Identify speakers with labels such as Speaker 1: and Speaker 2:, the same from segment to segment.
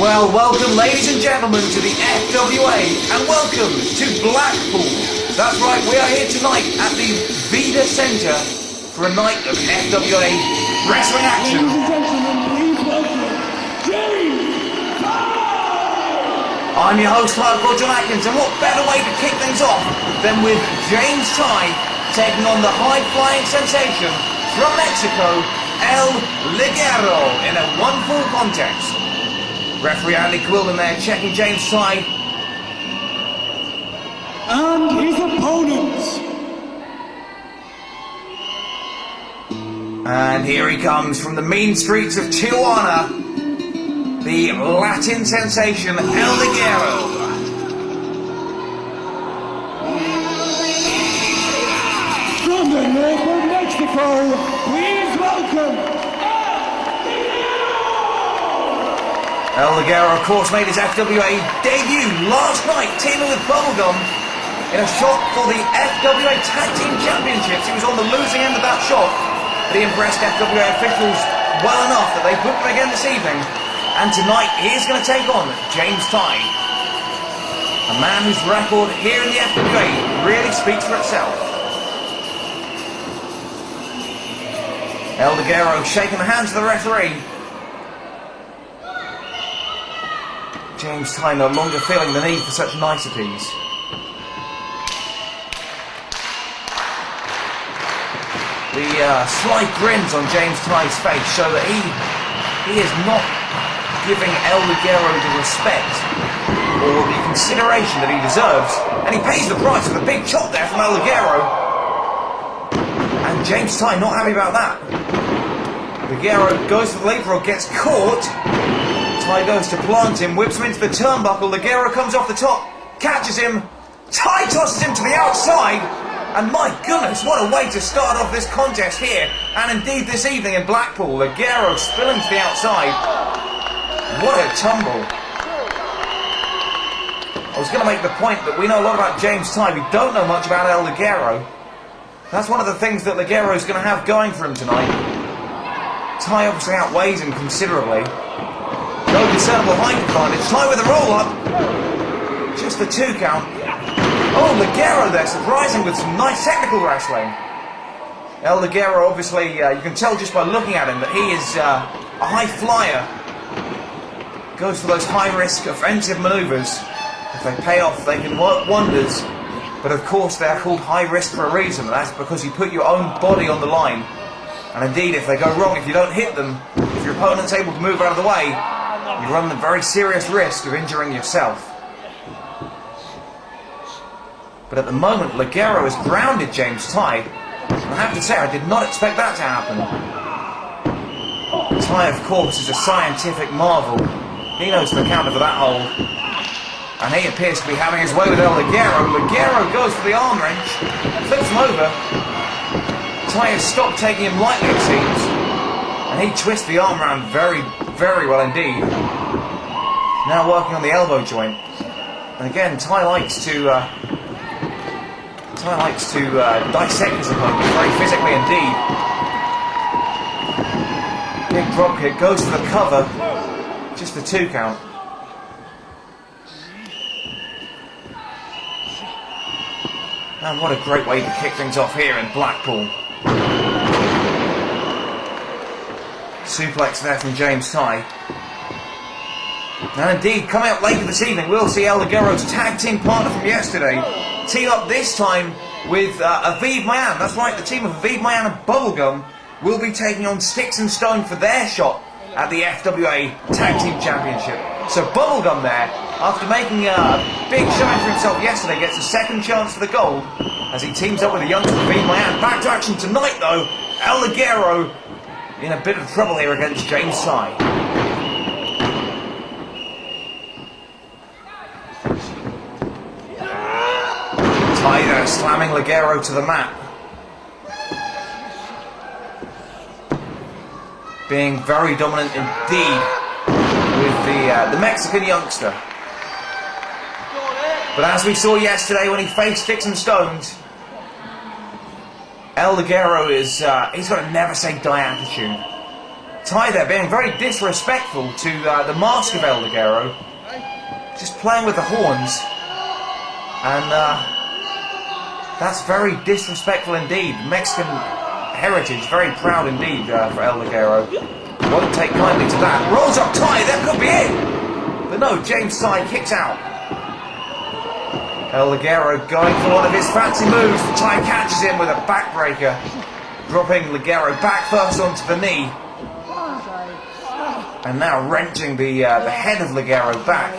Speaker 1: Well, welcome ladies and gentlemen to the FWA and welcome to Blackpool. That's right, we are here tonight at the Vida Centre for a night of FWA wrestling action.
Speaker 2: Ladies and gentlemen, please welcome James Ty!
Speaker 1: I'm your host, Hardcore John Atkins, and what better way to kick things off than with James Ty taking on the high-flying sensation from Mexico, El Ligero, in a one-fall contest. Referee Andy Quilden there checking James Ty.
Speaker 2: And his opponents.
Speaker 1: And here he comes from the mean streets of Tijuana, the Latin sensation El Ligero.
Speaker 2: From the north of Mexico, please welcome
Speaker 1: El Ligero, of course, made his FWA debut last night, teaming with Bubblegum in a shot for the FWA Tag Team Championships. He was on the losing end of that shot, but he impressed FWA officials well enough that they booked him again this evening. And tonight, he's going to take on James Ty, a man whose record here in the FWA really speaks for itself. El Ligero shaking the hands of the referee. James Ty no longer feeling the need for such niceties. The slight grins on James Ty's face show that he is not giving El Ligero the respect or the consideration that he deserves, and he pays the price with a big chop there from El Ligero. And James Ty not happy about that. Ligero goes for the leapfrog, gets caught. Ty goes to plant him, whips him into the turnbuckle. Ligero comes off the top, catches him. Ty tosses him to the outside. And my goodness, what a way to start off this contest here, and indeed this evening in Blackpool. Ligero spilling to the outside. What a tumble. I was going to make the point that we know a lot about James Ty. We don't know much about El Ligero. That's one of the things that Ligero is going to have going for him tonight. Ty obviously outweighs him considerably. No discernible height advantage. Ty with a roll-up. Just the 2 count. Oh, Ligero there, surprising with some nice technical wrestling. El Ligero, obviously, you can tell just by looking at him that he is a high flyer. Goes for those high-risk offensive manoeuvres. If they pay off, they can work wonders. But of course, they're called high-risk for a reason. That's because you put your own body on the line. And indeed, if they go wrong, if you don't hit them, if your opponent's able to move out of the way, you run the very serious risk of injuring yourself. But at the moment, Ligero has grounded James Ty. And I have to say, I did not expect that to happen. Ty, of course, is a scientific marvel. He knows the counter for that hold. And he appears to be having his way with El Ligero. Ligero goes for the arm wrench, flips him over. Ty has stopped taking him lightly, it seems. And he twists the arm around very, very well indeed. Now working on the elbow joint. And again, Ty likes to dissect his opponent very physically indeed. Big drop kick, goes for the cover. Just the 2 count. And what a great way to kick things off here in Blackpool. Suplex there from James Ty. And indeed, coming up later this evening, we'll see El Ligero's tag team partner from yesterday team up this time with Aviv Mayan. That's right, the team of Aviv Mayan and Bubblegum will be taking on Sticks and Stone for their shot at the FWA Tag Team Championship. So Bubblegum there, after making a big showing for himself yesterday, gets a second chance for the gold as he teams up with the youngster Aviv Mayan. Back to action tonight though, El Ligero in a bit of trouble here against James Ty. Ty there slamming Ligero to the mat. Being very dominant indeed with the Mexican youngster. But as we saw yesterday when he faced Sticks and Stones, El Ligero is, he's got a never say die attitude. Ty there being very disrespectful to the mask of El Ligero. Just playing with the horns. And that's very disrespectful indeed. Mexican heritage, very proud indeed for El Ligero. Won't take kindly to that. Rolls up Ty, that could be it! But no, James Ty kicks out. El Ligero going for one of his fancy moves. Ty catches him with a backbreaker. Dropping Ligero back first onto the knee. And now wrenching the head of Ligero back.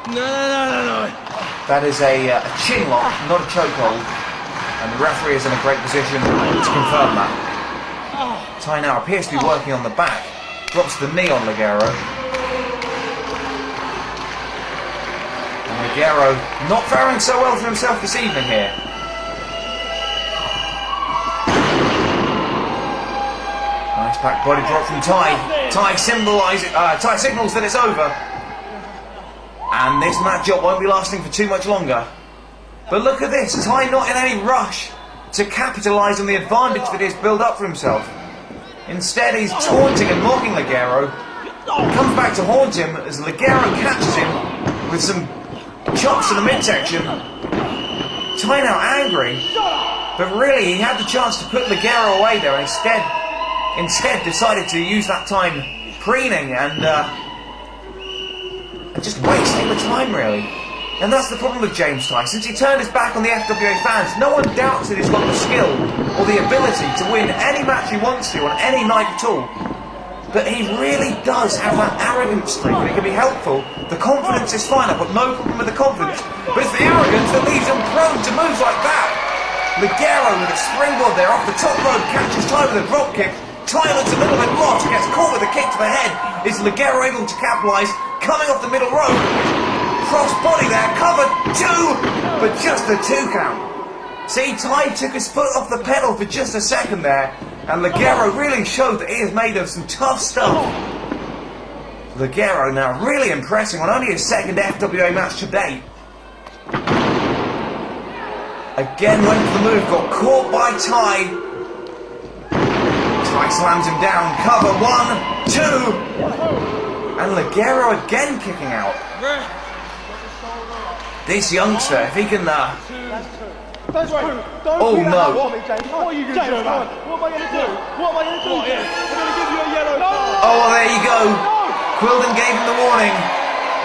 Speaker 3: No.
Speaker 1: That is a chin lock, not a chokehold. And the referee is in a great position to confirm that. Ty now appears to be working on the back. Drops the knee on Ligero. And Ligero not faring so well for himself this evening here. Nice back body drop from Ty. Ty signals that it's over. And this matchup won't be lasting for too much longer. But look at this, Ty not in any rush to capitalise on the advantage that he's built up for himself. Instead, he's taunting and mocking Ligero. Comes back to haunt him as Ligero catches him with some chops to the midsection. Ty now angry, but really he had the chance to put Ligero away there, and instead decided to use that time preening and just wasting the time really. And that's the problem with James Ty. Since he turned his back on the FWA fans, no one doubts that he's got the skill or the ability to win any match he wants to on any night at all. But he really does have that arrogant streak, and it can be helpful. The confidence is fine, I've got no problem with the confidence, but it's the arrogance that leaves him prone to moves like that. Ligero with a springboard there off the top rope, catches Ty with a drop kick. Ty looks a little bit lost, gets caught with a kick to the head. Is Ligero able to capitalise? Coming off the middle rope. Cross body there, covered, 2, but just the 2 count. See, Ty took his foot off the pedal for just a second there, and Ligero really showed that he is made of some tough stuff. Ligero now really impressing on only his second FWA match to date. Again went for the move, got caught by Ty. Ty slams him down, cover, 1, 2, and Ligero again kicking out. This youngster, if he can...
Speaker 3: Don't
Speaker 1: oh no.
Speaker 3: What are you going to do, man? What am I going to do? What am I going to do? I'm going to give you a yellow card.
Speaker 1: Oh, well, there you go. Quilden gave him the warning.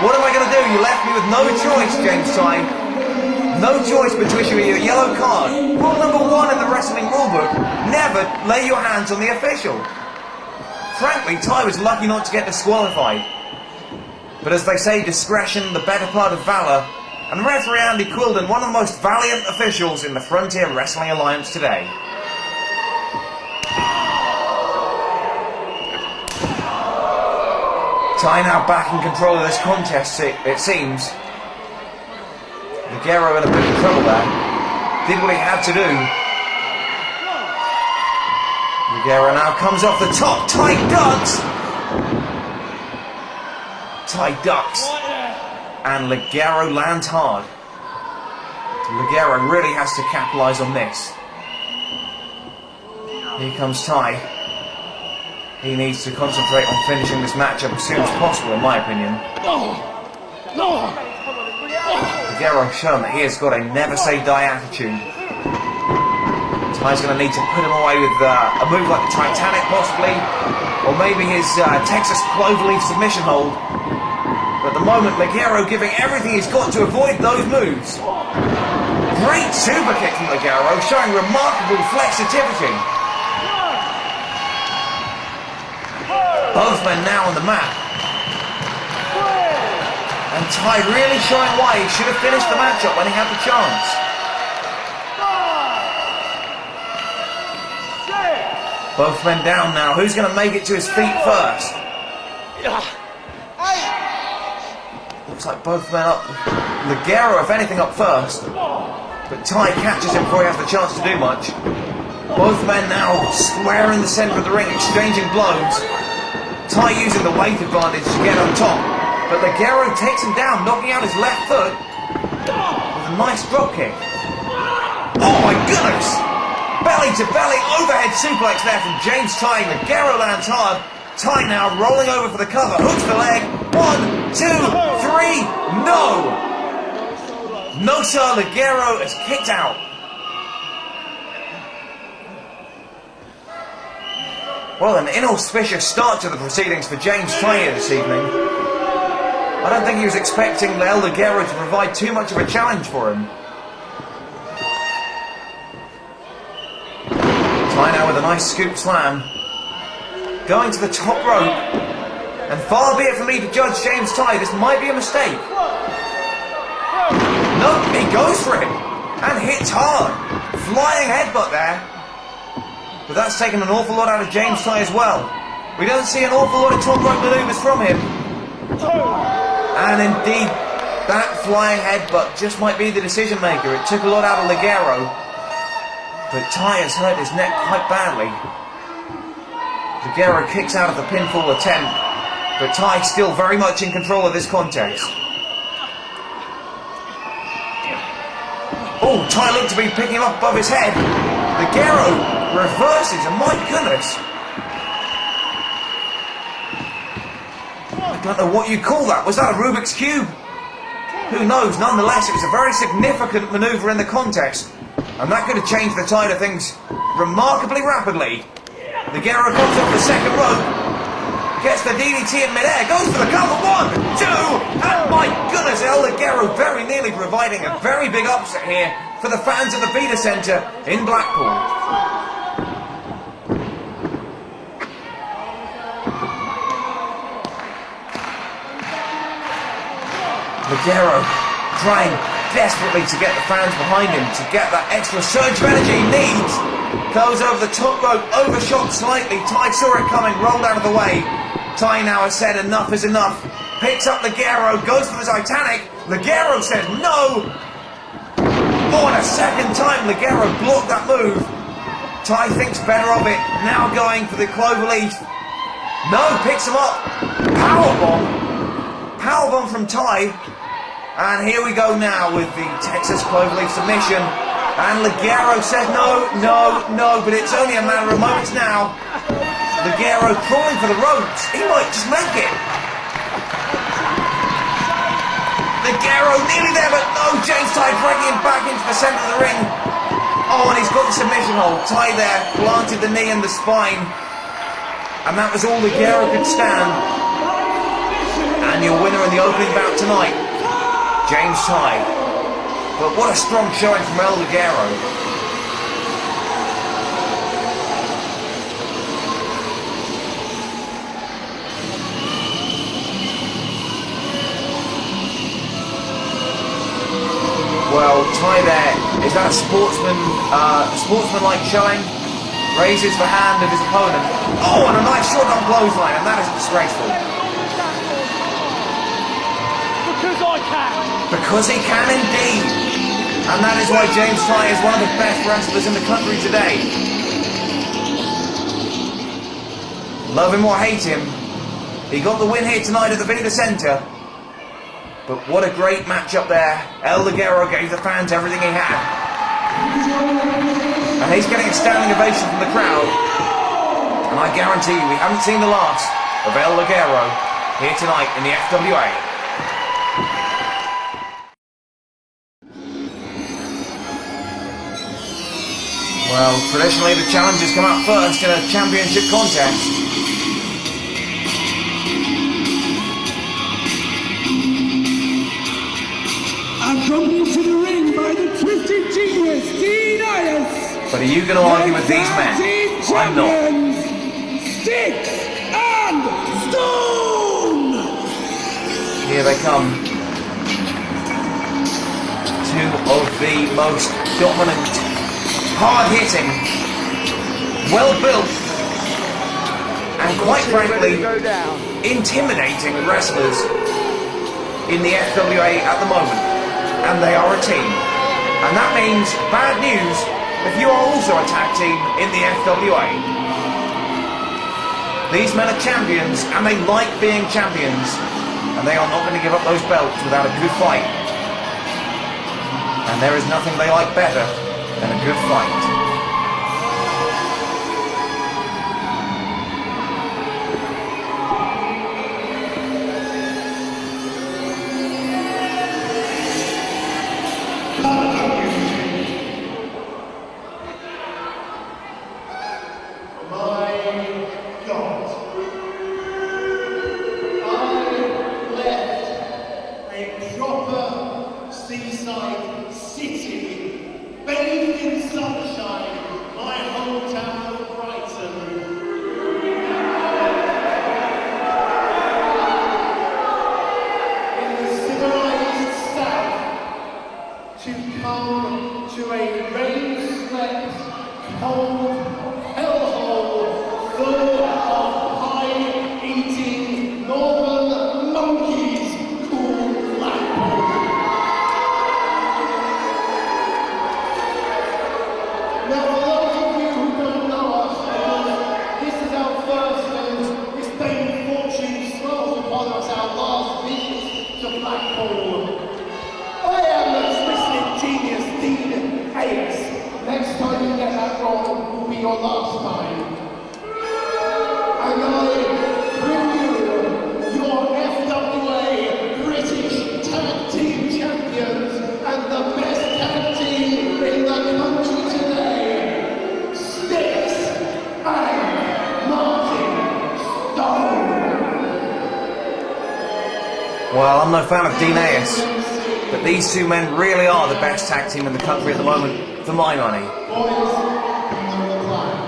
Speaker 1: What am I going to do? You left me with no choice, James Ty. No choice but to issue you a yellow card. Rule number 1 in the wrestling rulebook, never lay your hands on the official. Frankly, Ty was lucky not to get disqualified. But as they say, discretion, the better part of valour. And referee Andy Quilden, one of the most valiant officials in the Frontier Wrestling Alliance today. Ty now back in control of this contest, it seems. Ligero in a bit of trouble there. Did what he had to do. Ligero now comes off the top. Ty ducks! Ty ducks. And Ligero lands hard. Ligero really has to capitalise on this. Here comes Ty. He needs to concentrate on finishing this matchup as soon as possible, in my opinion. Ligero shown that he has got a never-say-die attitude. Ty's going to need to put him away with a move like the Titanic, possibly, or maybe his Texas Cloverleaf submission hold. But at the moment, Ligero giving everything he's got to avoid those moves. Great super kick from Ligero, showing remarkable flexitivity. Both men now on the mat. And Ty really showing why he should have finished the matchup when he had the chance. Both men down now. Who's going to make it to his feet first? Looks like both men up. Ligero, if anything, up first. But Ty catches him before he has the chance to do much. Both men now square in the centre of the ring, exchanging blows. Ty using the weight advantage to get on top. But Ligero takes him down, knocking out his left foot with a nice drop kick. Oh my goodness! Belly to belly overhead suplex there from James Ty. Ligero lands hard. Ty now rolling over for the cover. Hooks the leg. 1, 2, 3. No! No, sir. Ligero is kicked out. Well, an inauspicious start to the proceedings for James Ty here this evening. I don't think he was expecting El Ligero to provide too much of a challenge for him. Ty now with a nice scoop slam. Going to the top rope. And far be it from me to judge James Ty, this might be a mistake. No, he goes for it. And hits hard. Flying headbutt there. But that's taken an awful lot out of James Ty as well. We don't see an awful lot of top rope manoeuvres from him. And indeed, that flying headbutt just might be the decision maker. It took a lot out of Ligero. But Ty has hurt his neck quite badly. Ligero kicks out of the pinfall attempt. But Ty still very much in control of this contest. Oh, Ty looked to be picking him up above his head. Ligero reverses, and my goodness. I don't know what you call that. Was that a Rubik's Cube? Who knows? Nonetheless, it was a very significant manoeuvre in the context. And that could have changed the tide of things remarkably rapidly. Ligero comes off the second rope. Gets the DDT in midair. Goes for the cover. 1, 2. And my goodness, El Ligero very nearly providing a very big upset here for the fans of the Vita Centre in Blackpool. Ligero trying desperately to get the fans behind him, to get that extra surge of energy he needs. Goes over the top rope, overshot slightly. Ty saw it coming, rolled out of the way. Ty now has said enough is enough. Picks up Ligero, goes for the Titanic. Ligero says no. Oh, and a second time Ligero blocked that move. Ty thinks better of it, now going for the cloverleaf. No, picks him up. Powerbomb. Powerbomb from Ty. And here we go now with the Texas cloverleaf submission. And Ligero says no, no, no, but it's only a matter of moments now. Ligero crawling for the ropes. He might just make it. Ligero nearly there, but no, James Ty dragging him back into the centre of the ring. Oh, and he's got the submission hold. Ty there planted the knee in the spine. And that was all Ligero could stand. And your winner in the opening bout tonight, James Ty. But what a strong showing from El Ligero. Well, Ty there, is that a sportsman-like showing? Raises the hand of his opponent. Oh, and a nice short-arm clothesline, and that is disgraceful.
Speaker 3: Because I can.
Speaker 1: Because he can indeed. And that is why James Ty is one of the best wrestlers in the country today. Love him or hate him, he got the win here tonight at the Vita Centre. But what a great match up there. El Ligero gave the fans everything he had. And he's getting a standing ovation from the crowd. And I guarantee you, we haven't seen the last of El Ligero here tonight in the FWA. Well, traditionally the challengers come out first in a championship contest.
Speaker 2: Accompanied to the ring by the twisted genius, Dean Ayers.
Speaker 1: But are you going to argue with these men? I'm not.
Speaker 2: Stick and Stone!
Speaker 1: Here they come. Two of the most dominant, hard-hitting, well-built, and quite frankly, intimidating wrestlers in the FWA at the moment. And they are a team. And that means bad news if you are also a tag team in the FWA. These men are champions, and they like being champions, and they are not going to give up those belts without a good fight. And there is nothing they like better than a good fight.
Speaker 2: seaside city, bathed in sunshine, my hometown of Brighton. In the civilized south, to come to a rain-swept, cold hellhole full of pie-eating northern monkeys called Blackpool. Now, for those of you who don't know us, this is our first and this pain fortune smiles upon us, our last visit to Blackpool. I am the twisted genius Dean Hayes. Next time you get that wrong will be your last time. And I bring you your FWA British Tag Team Champions and the best tag team in the country today, Sticks and Martin Stone.
Speaker 1: Well, I'm no fan of Dean Hayes, but these two men really are the best tag team in the country at the moment, for my money.
Speaker 2: Boys, on the climb.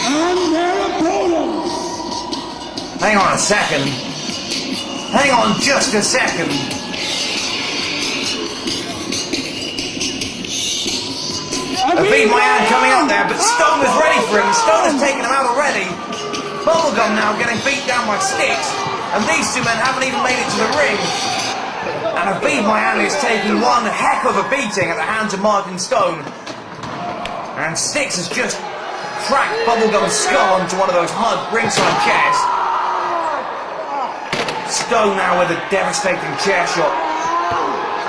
Speaker 3: And their opponents.
Speaker 1: Hang on a second. Hang on just a second. Aviv Mayan coming up there, but Stone was ready for him. Stone has taken him out already. Bubblegum now getting beat down by Sticks, and these two men haven't even made it to the ring. And Aviv Mayan is taking one heck of a beating at the hands of Martin Stone. And Sticks has just cracked Bubblegum's skull onto one of those hard ringside chairs. Stone now with a devastating chair shot.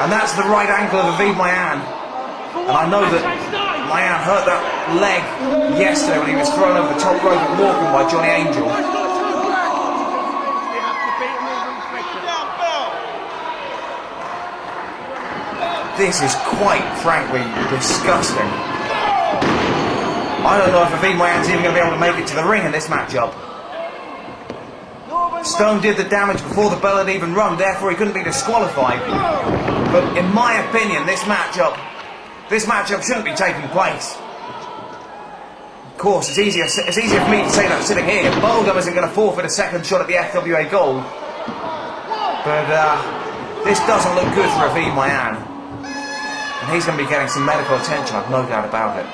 Speaker 1: And that's the right ankle of Aviv Mayan. And I know that Mayan hurt that leg yesterday when he was thrown over the top rope at Morecambe by Johnny Angel. This is quite frankly disgusting. I don't know if Aviv Mayan's even going to be able to make it to the ring in this matchup. Stone did the damage before the bell had even rung, therefore he couldn't be disqualified. But in my opinion, this matchup shouldn't be taking place. Of course, it's easier for me to say that sitting here. Bubblegum isn't going to forfeit a second shot at the FWA gold. But this doesn't look good for Aviv Mayan. And he's going to be getting some medical attention, I've no doubt about it.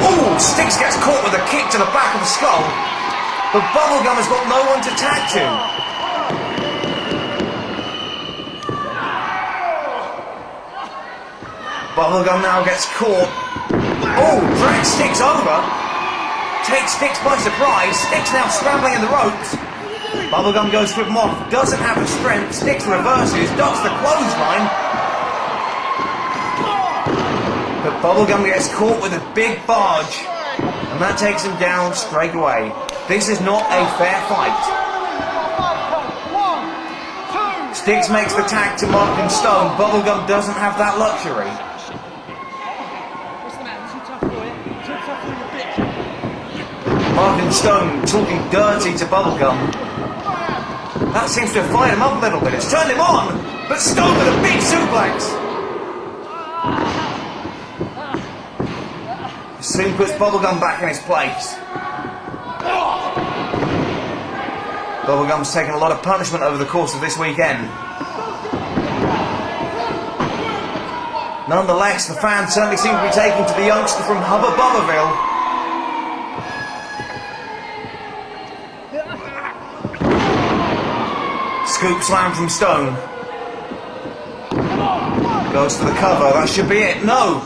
Speaker 1: Ooh, Sticks gets caught with a kick to the back of the skull. But Bubblegum has got no one to tag to. Bubblegum now gets caught. Oh, drags Sticks over. Takes Sticks by surprise. Sticks now scrambling in the ropes. Bubblegum goes for him off. Doesn't have the strength. Sticks reverses. Ducks the clothesline. But Bubblegum gets caught with a big barge. And that takes him down straight away. This is not a fair fight. Sticks makes the tag to Martin Stone. Bubblegum doesn't have that luxury. Martin Stone talking dirty to Bubblegum. That seems to have fired him up a little bit. It's turned him on. But Stone with a big suplex. Soon puts Bubblegum back in his place. Bubblegum's taken a lot of punishment over the course of this weekend. Nonetheless, the fans certainly seem to be taking to the youngster from Hubba Bubbaville. Scoop slam from Stone. Goes for the cover, that should be it. No!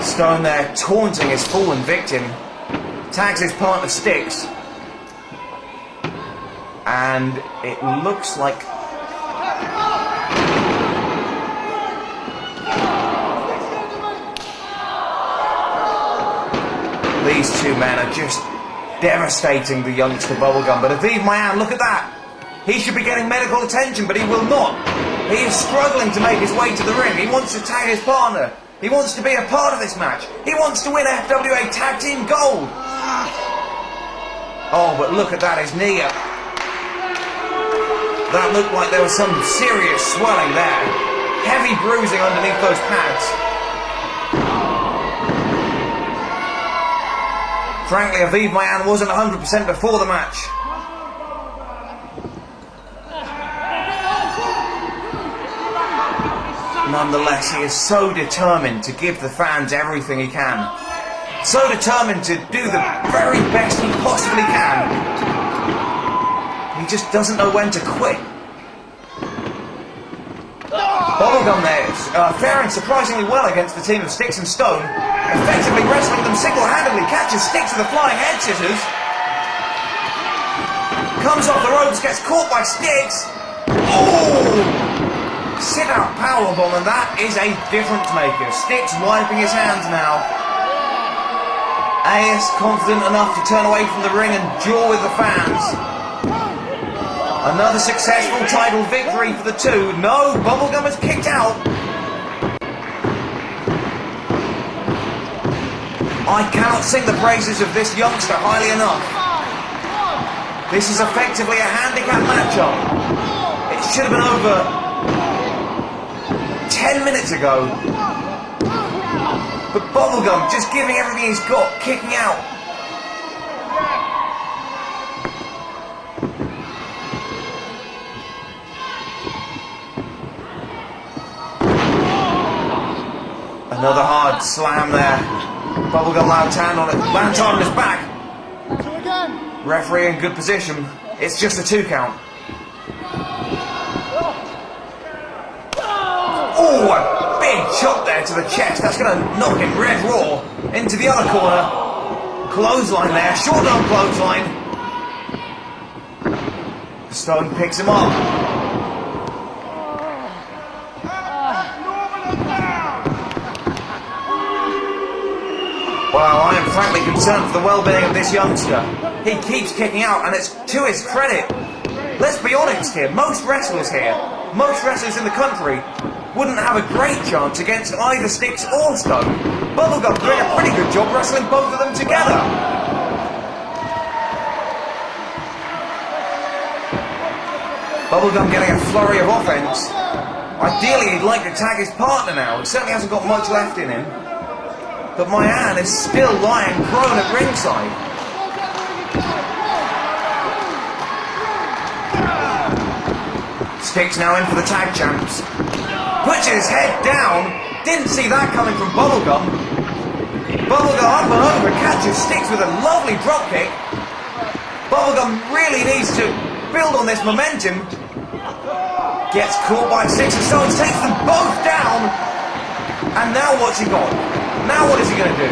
Speaker 1: Stone there taunting his fallen victim. Tags his partner Sticks. And it looks like... these two men are just devastating the youngster Bubblegum. But Aviv Mayan, look at that. He should be getting medical attention, but he will not. He is struggling to make his way to the ring. He wants to tag his partner. He wants to be a part of this match. He wants to win FWA Tag Team Gold. Oh, but look at that, his knee. That looked like there was some serious swelling there. Heavy bruising underneath those pads. Frankly, Aviv Mayan wasn't 100% before the match. Nonetheless, he is so determined to give the fans everything he can. So determined to do the very best he possibly can. He just doesn't know when to quit. Bubblegum there is faring surprisingly well against the team of Sticks and Stone. Effectively wrestling them single-handedly. Catches Sticks with a flying head scissors. Comes off the ropes, gets caught by Sticks. Oh! Sit-out powerbomb, and that is a difference maker. Sticks wiping his hands now. AS confident enough to turn away from the ring and jaw with the fans. Another successful title victory for the two. No, Bubblegum is kicked out. I cannot sing the praises of this youngster highly enough. This is effectively a handicap matchup. It should have been over 10 minutes ago. But Bubblegum just giving everything he's got, kicking out. Another hard slam there. Bubblegum lands on his back. Referee in good position. It's just a 2 count. Oh, a big chop there to the chest. That's going to knock him red raw into the other corner. Clothesline there, short arm clothesline. Stone picks him up. Well, I am frankly concerned for the well-being of this youngster. He keeps kicking out, and it's to his credit. Let's be honest here, most wrestlers in the country, wouldn't have a great chance against either Sticks or Stone. Bubblegum doing a pretty good job wrestling both of them together. Bubblegum getting a flurry of offense. Ideally, he'd like to tag his partner now. He certainly hasn't got much left in him. But Mayan is still lying prone at ringside. Sticks now in for the tag champs. Puts his head down. Didn't see that coming from Bubblegum. Bubblegum up and over, catches Sticks with a lovely dropkick. Bubblegum really needs to build on this momentum. Gets caught by Sticks and Stones, takes them both down. And now what's he got? Now what is he going to do?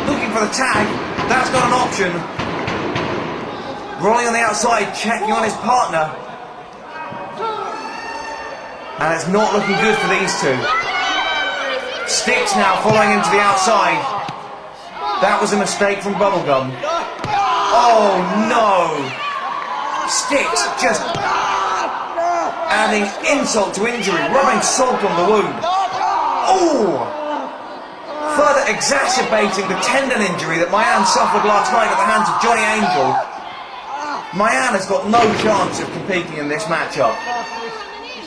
Speaker 1: Looking for the tag. That's not an option. Rolling on the outside, checking on his partner. And it's not looking good for these two. Sticks now following into the outside. That was a mistake from Bubblegum. Oh no! Sticks just adding insult to injury, rubbing salt on the wound. Oh! Further exacerbating the tendon injury that Mayan suffered last night at the hands of Johnny Angel. Mayan has got no chance of competing in this matchup.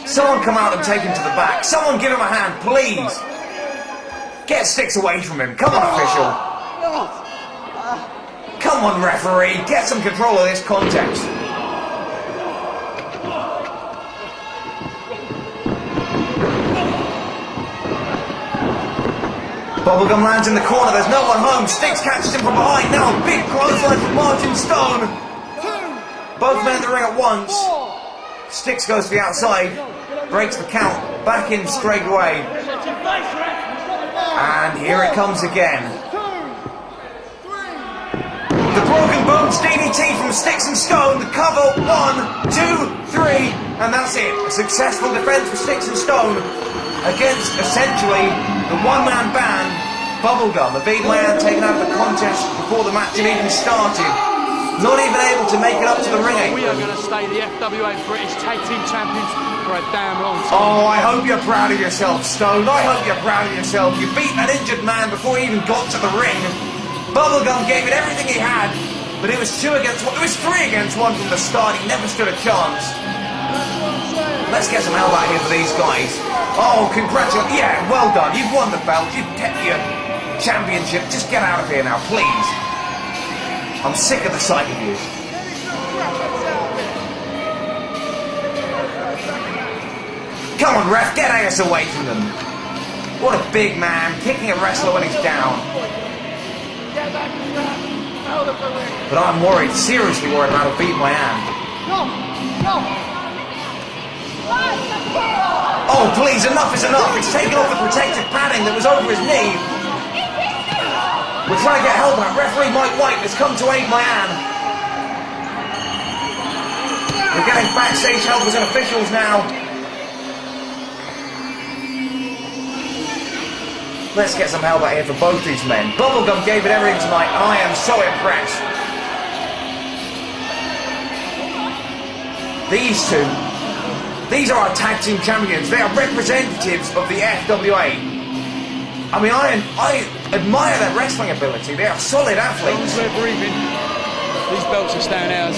Speaker 1: Someone come out and take him to the back. Someone give him a hand, please. Get Sticks away from him. Come on, official. Come on, referee. Get some control of this contest. Bubblegum lands in the corner. There's no one home. Sticks catches him from behind. Now a big clothesline from Martin Stone. Both men in the ring at once. Sticks goes to the outside, breaks the count, back in straight away. And here it comes again. The broken bones DDT from Sticks and Stone, the cover, 1, 2, 3, and that's it. A successful defense for Sticks and Stone against, essentially, the one-man band, Bubblegum. Aviv Mayan taken out of the contest before the match had even started. Not even able to make it up to the ring
Speaker 3: We are
Speaker 1: apron.
Speaker 3: going to stay the FWA British Tag Team Champions for a damn long time.
Speaker 1: Oh, I hope you're proud of yourself, Stone. I hope you're proud of yourself. You beat an injured man before he even got to the ring. Bubblegum gave it everything he had, but it was 2 against 1. It was 3 against 1 from the start. He never stood a chance. Let's get some help out here for these guys. Oh, congratulations. Yeah, well done. You've won the belt. You've kept your championship. Just get out of here now, please. I'm sick of the sight of you. Come on, ref, get Ayers away from them. What a big man, kicking a wrestler when he's down. But I'm worried, seriously worried about a beat my hand. Oh, please, enough is enough. It's taken off the protective padding that was over his knee. We're trying to get help out. Referee Mike White has come to aid my hand. We're getting backstage helpers and officials now. Let's get some help out here for both these men. Bubblegum gave it everything tonight, and I am so impressed. These two, these are our tag team champions. They are representatives of the FWA. I mean, I admire their wrestling ability. They are solid athletes.
Speaker 3: As long as we're breathing, these belts are staying ours.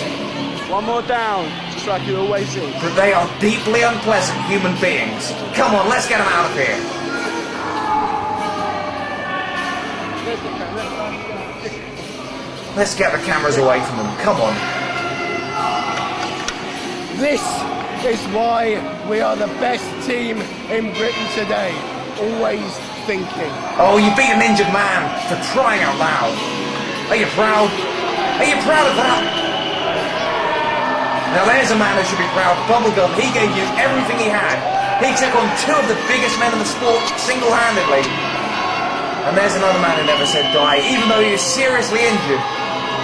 Speaker 3: One more down, just like you always do.
Speaker 1: But they are deeply unpleasant human beings. Come on, let's get them out of here. Let's get the cameras away from them. Come on.
Speaker 2: This is why we are the best team in Britain today. Always thinking.
Speaker 1: Oh, you beat an injured man, for crying out loud. Are you proud? Are you proud of that? Now there's a man who should be proud. Bubblegum, he gave you everything he had. He took on 2 of the biggest men in the sport single-handedly. And there's another man who never said die, even though he was seriously injured.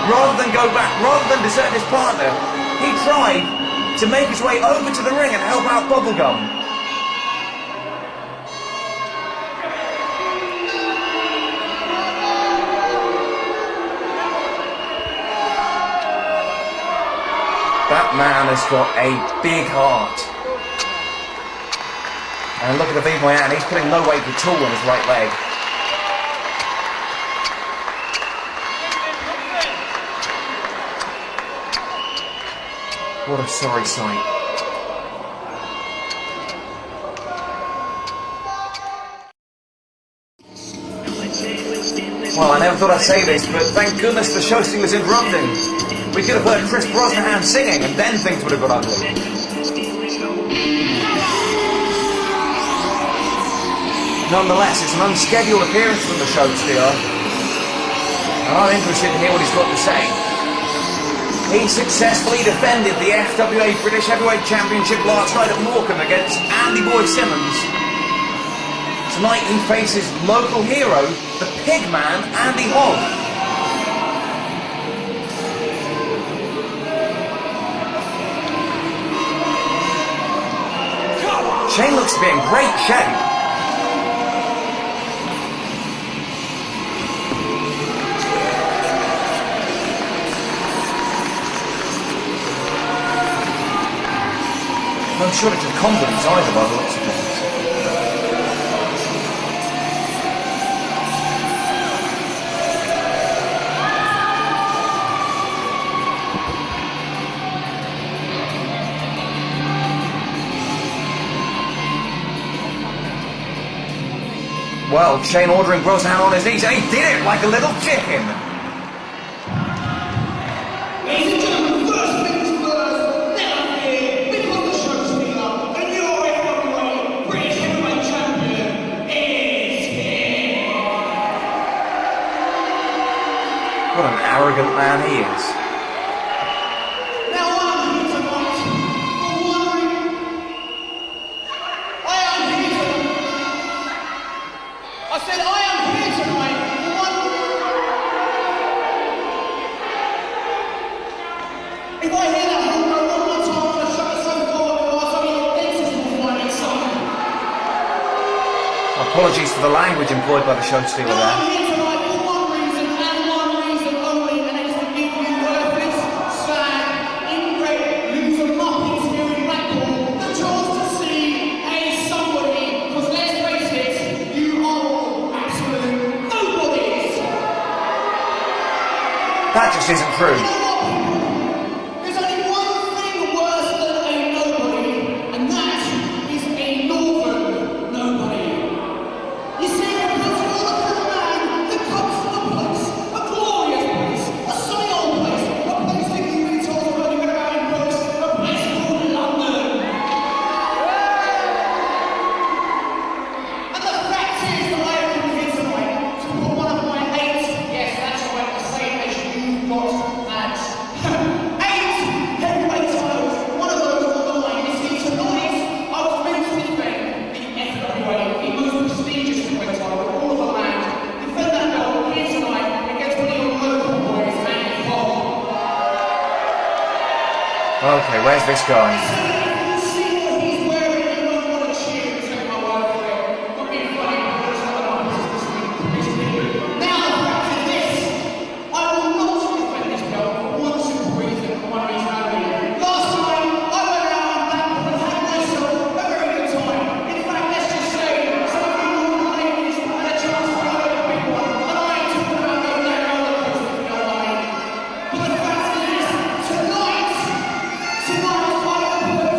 Speaker 1: Rather than go back, rather than desert his partner, he tried to make his way over to the ring and help out Bubblegum. That man has got a big heart. And look at the V-boy hand, he's putting no weight at all on his right leg. What a sorry sight. Well, I never thought I'd say this, but thank goodness the show stealer's interrupting. We could have heard Chris Brosnahan singing, and then things would have got ugly. Nonetheless, it's an unscheduled appearance from the show stealer, and I'm interested to hear what he's got to say. He successfully defended the FWA British Heavyweight Championship last night at Morecambe against Andy Boy Simmons. Tonight he faces local hero, the Pigman, Andy Hogg. Shane looks to be in great shape. No shortage of confidence either by the looks of things. Well, Shane ordering Brosnahan on his knees, and he did it like a little chicken.
Speaker 2: Ladies and gentlemen, first things first, never fear, because the show stealer, the new FWA British Heavyweight Champion, is here.
Speaker 1: What an arrogant man he is.
Speaker 2: Now I'm here tonight for one reason. I am here tonight. I said I am here tonight for one reason. If I hear that whole note one more time on the show so forward, I'll tell you your dentist will find it something.
Speaker 1: Apologies for the language employed by the show stealer
Speaker 2: Now
Speaker 1: there.
Speaker 2: I'm here tonight for one reason and one reason only, and it's to give you worthless
Speaker 1: just isn't true.
Speaker 2: There's only one thing worse than a nobody, and that is a northern nobody. You see, because you're the kind of man that comes from a place, a glorious place, a sunny old place, a place that you've been told about in books, a place called London. And the fact is that I have come here tonight to put one of my 8, yes, that's right, the same as you've got at 8 heavyweight titles, one of those on the line. You see, tonight I was meant to defend the FWA, the most prestigious heavyweight title in all of the land. Defend that belt here tonight against one of your local boys, Andy Fogg.
Speaker 1: Okay, where's this going?
Speaker 2: See what he's wearing and don't want to cheer and take my word for it. Not being funny, but it's not an artist this week. Now the fact is this, I will not defend this belt for one simple reason and one reason only. Last time, I went out on Blackpool and had myself a very good time. In fact, let's just say, some of you normal ladies had a chance to go to a big one, and I ain't talking about going down roller coaster, if you know what I mean. But the fact is, tonight, I will put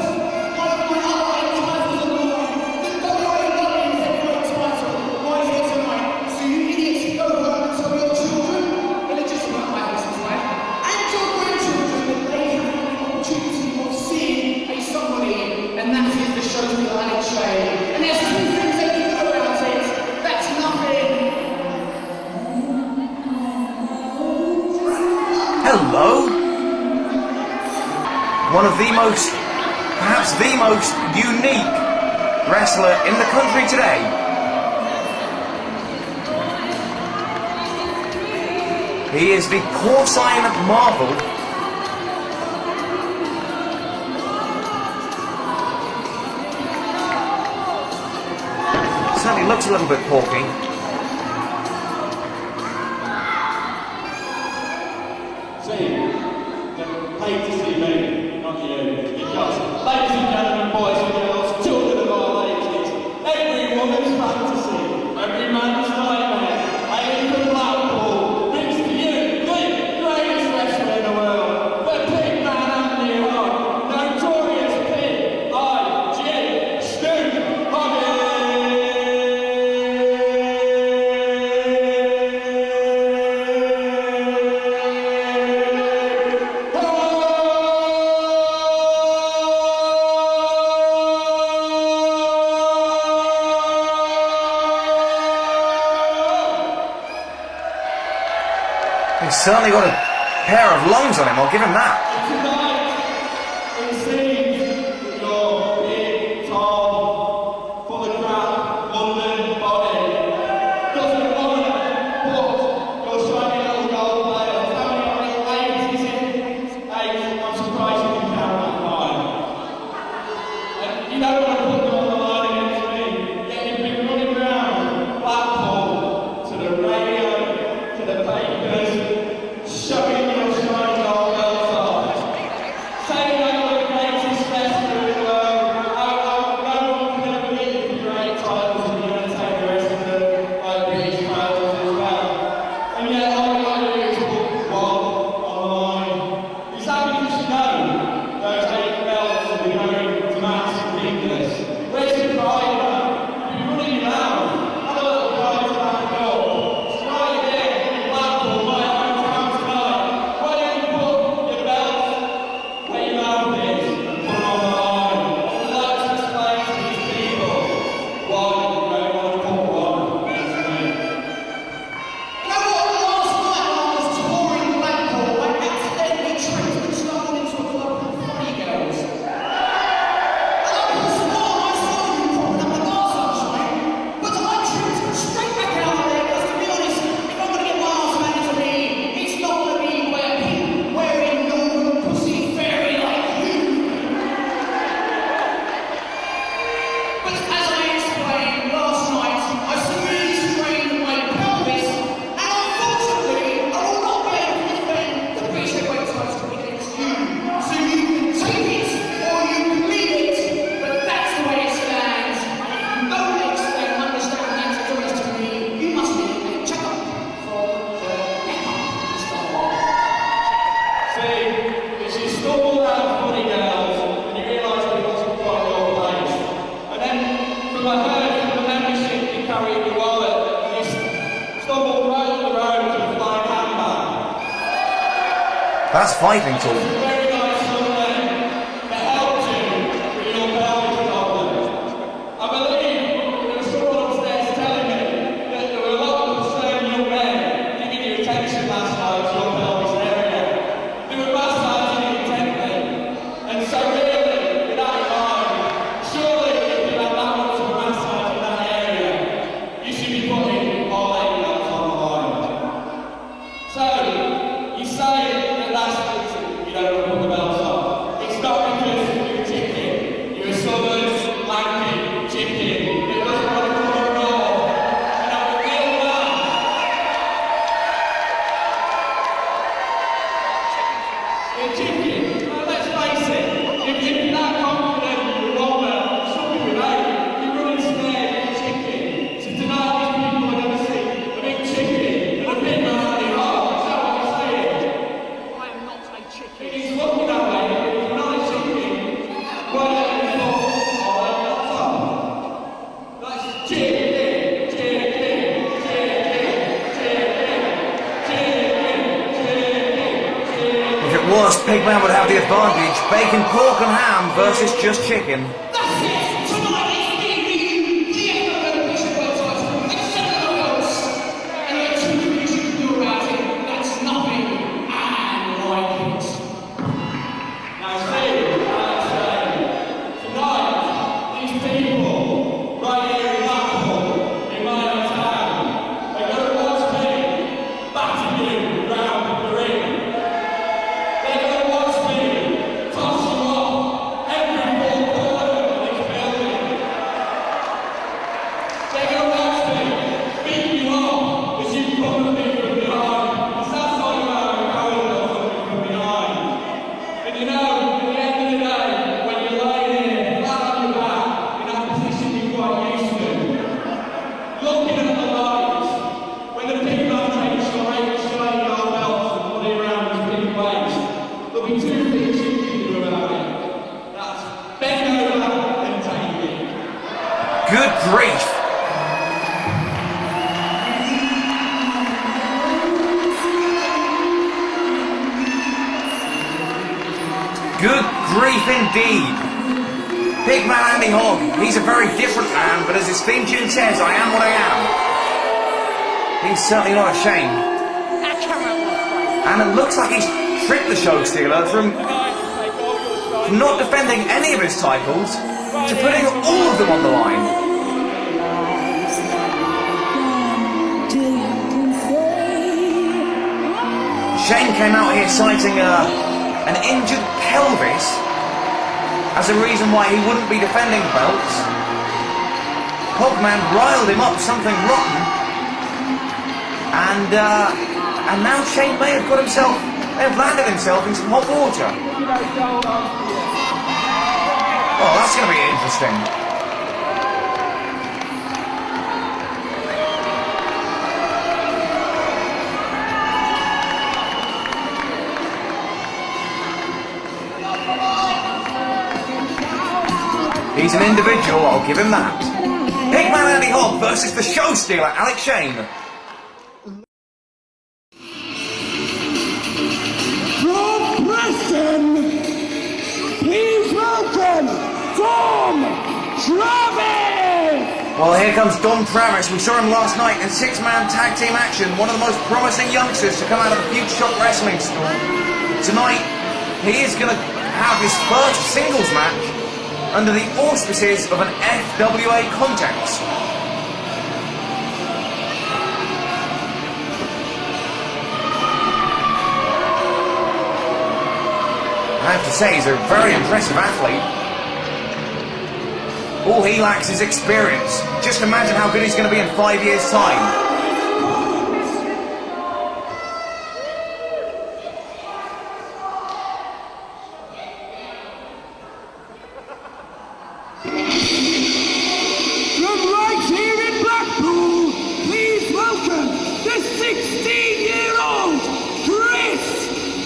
Speaker 2: one of my other 8 titles on the line, the WAW heavyweight title, right here tonight. So you idiots go home and tell your children, illegitimate matters this way, and your grandchildren that they have the opportunity of seeing a somebody, and that is the show's Atlantic Shade. And there's 2 things they can do about it. That's nothing.
Speaker 1: Hello? One of the most, perhaps the most unique wrestler in the country today. He is the porcine marvel. Certainly looks a little bit porky.
Speaker 3: See, they're paid to see me, not you. Because, ladies and gentlemen, boys and girls, children of all ages, every woman's fantasy, every man's nightmare, I am from Blackpool, brings to you the greatest wrestler in the world, the Pig Man and New York, notorious Pig, I.G. Stu Hoggins.
Speaker 1: He's certainly got a pair of lungs on him, I'll give him that.
Speaker 3: Tonight, it seems that your big, tall, full of crap, London body doesn't want to put your shiny little gold players. How many little 8 is it? 8. I'm surprised you can count that high. And you don't want to put them on the line against me. Yet you've been running round Blackpool to the radio, to the papers, showing your shiny gold belts off.
Speaker 1: That's fighting talk.
Speaker 3: Very nice young men that helped you with your pelvic problem. I believe there was someone upstairs telling me that there were a lot of concerned young men giving you attention last night to your pelvis area. They were massaging it intently. And so really, with that in mind, surely if you had that much of a massage in that area, you should be putting all 8 belts on the line. So, you say that that's the reason you don't want to put the belts on. It's not because you're a chicken. You're a southern, lanky chicken that doesn't want to come up north and have a real laugh. You're a chicken. Well, let's face it, if you're that confident you're one belt, something without you, you're running scared, you're a chicken. So tonight these people are going to see a big chicken and a big man at the heart. Is that what you're saying?
Speaker 2: I am not a chicken.
Speaker 3: He's looking that way, but if you're not a chicken, why don't you put all that belts on? That's chicken, chicken, chicken, chicken, chicken.
Speaker 1: If it was, Pigman would have the advantage. Bacon, pork and ham versus just chicken.
Speaker 3: That's it! Tonight it's me, the FWA Bishop World title, and 7 belts. And there are 2 things you can do about it. That's nothing and like it. Now Steve, tonight, these people right here in Blackpool, in my own town, they're going to watch me batter you round the ring. They're going to watch me toss you off every 4 corner of this building. They're going to watch me beat you up as you come at me from behind. Because that's all you are, a coward from behind. And you know, at the end of the day, when you're lying here, flat on your back, in that position you're quite used to, looking at the lights, when the big man takes your 8 shiny gold belts and put it around his big waist, there'll be 2 things you can do about it. That's bend over and take it.
Speaker 1: Good grief. Good grief indeed. Pigman Andy Hogg, he's a very different man, but as his theme tune says, I am what I am. He's certainly not ashamed. And it looks like he's tricked the show stealer from not defending any of his titles to putting all of them on the line. Shane came out here citing an injured pelvis as a reason why he wouldn't be defending belts. Hogman riled him up something rotten, and now Shane may have landed himself in some hot water. Oh, that's going to be interesting. He's an individual, I'll give him that. Pigman Andy Hogg versus the show stealer, Alex Shane.
Speaker 2: From Preston, please welcome Dom Travis!
Speaker 1: Well, here comes Dom Travis. We saw him last night in 6-man tag team action. One of the most promising youngsters to come out of the Future Shock Wrestling store. Tonight, he is going to have his first singles match under the auspices of an FWA contest. I have to say, he's a very impressive athlete. All he lacks is experience. Just imagine how good he's going to be in 5 years' time.
Speaker 2: From right here in Blackpool, please welcome the 16-year-old Chris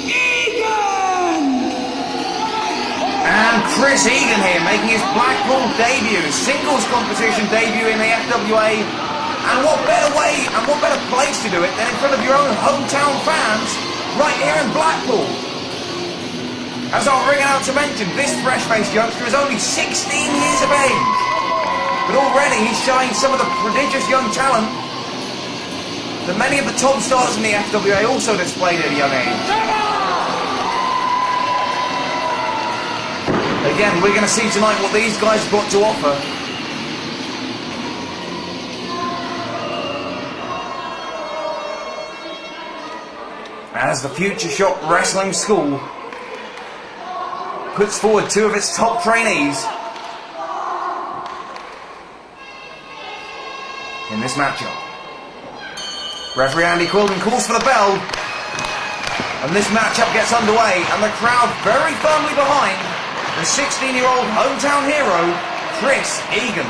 Speaker 2: Egan!
Speaker 1: And Chris Egan here, making his Blackpool debut, singles competition debut in the FWA. And what better way and what better place to do it than in front of your own hometown fans right here in Blackpool. As I'm ringing out to mention, this fresh-faced youngster is only 16 years of age. But already he's showing some of the prodigious young talent that many of the top stars in the FWA also displayed at a young age. Again, we're going to see tonight what these guys have got to offer. As the Future Shock Wrestling School puts forward two of its top trainees in this matchup. Referee Andy Quilden calls for the bell, and this matchup gets underway, and the crowd very firmly behind the 16-year-old hometown hero, Chris Egan.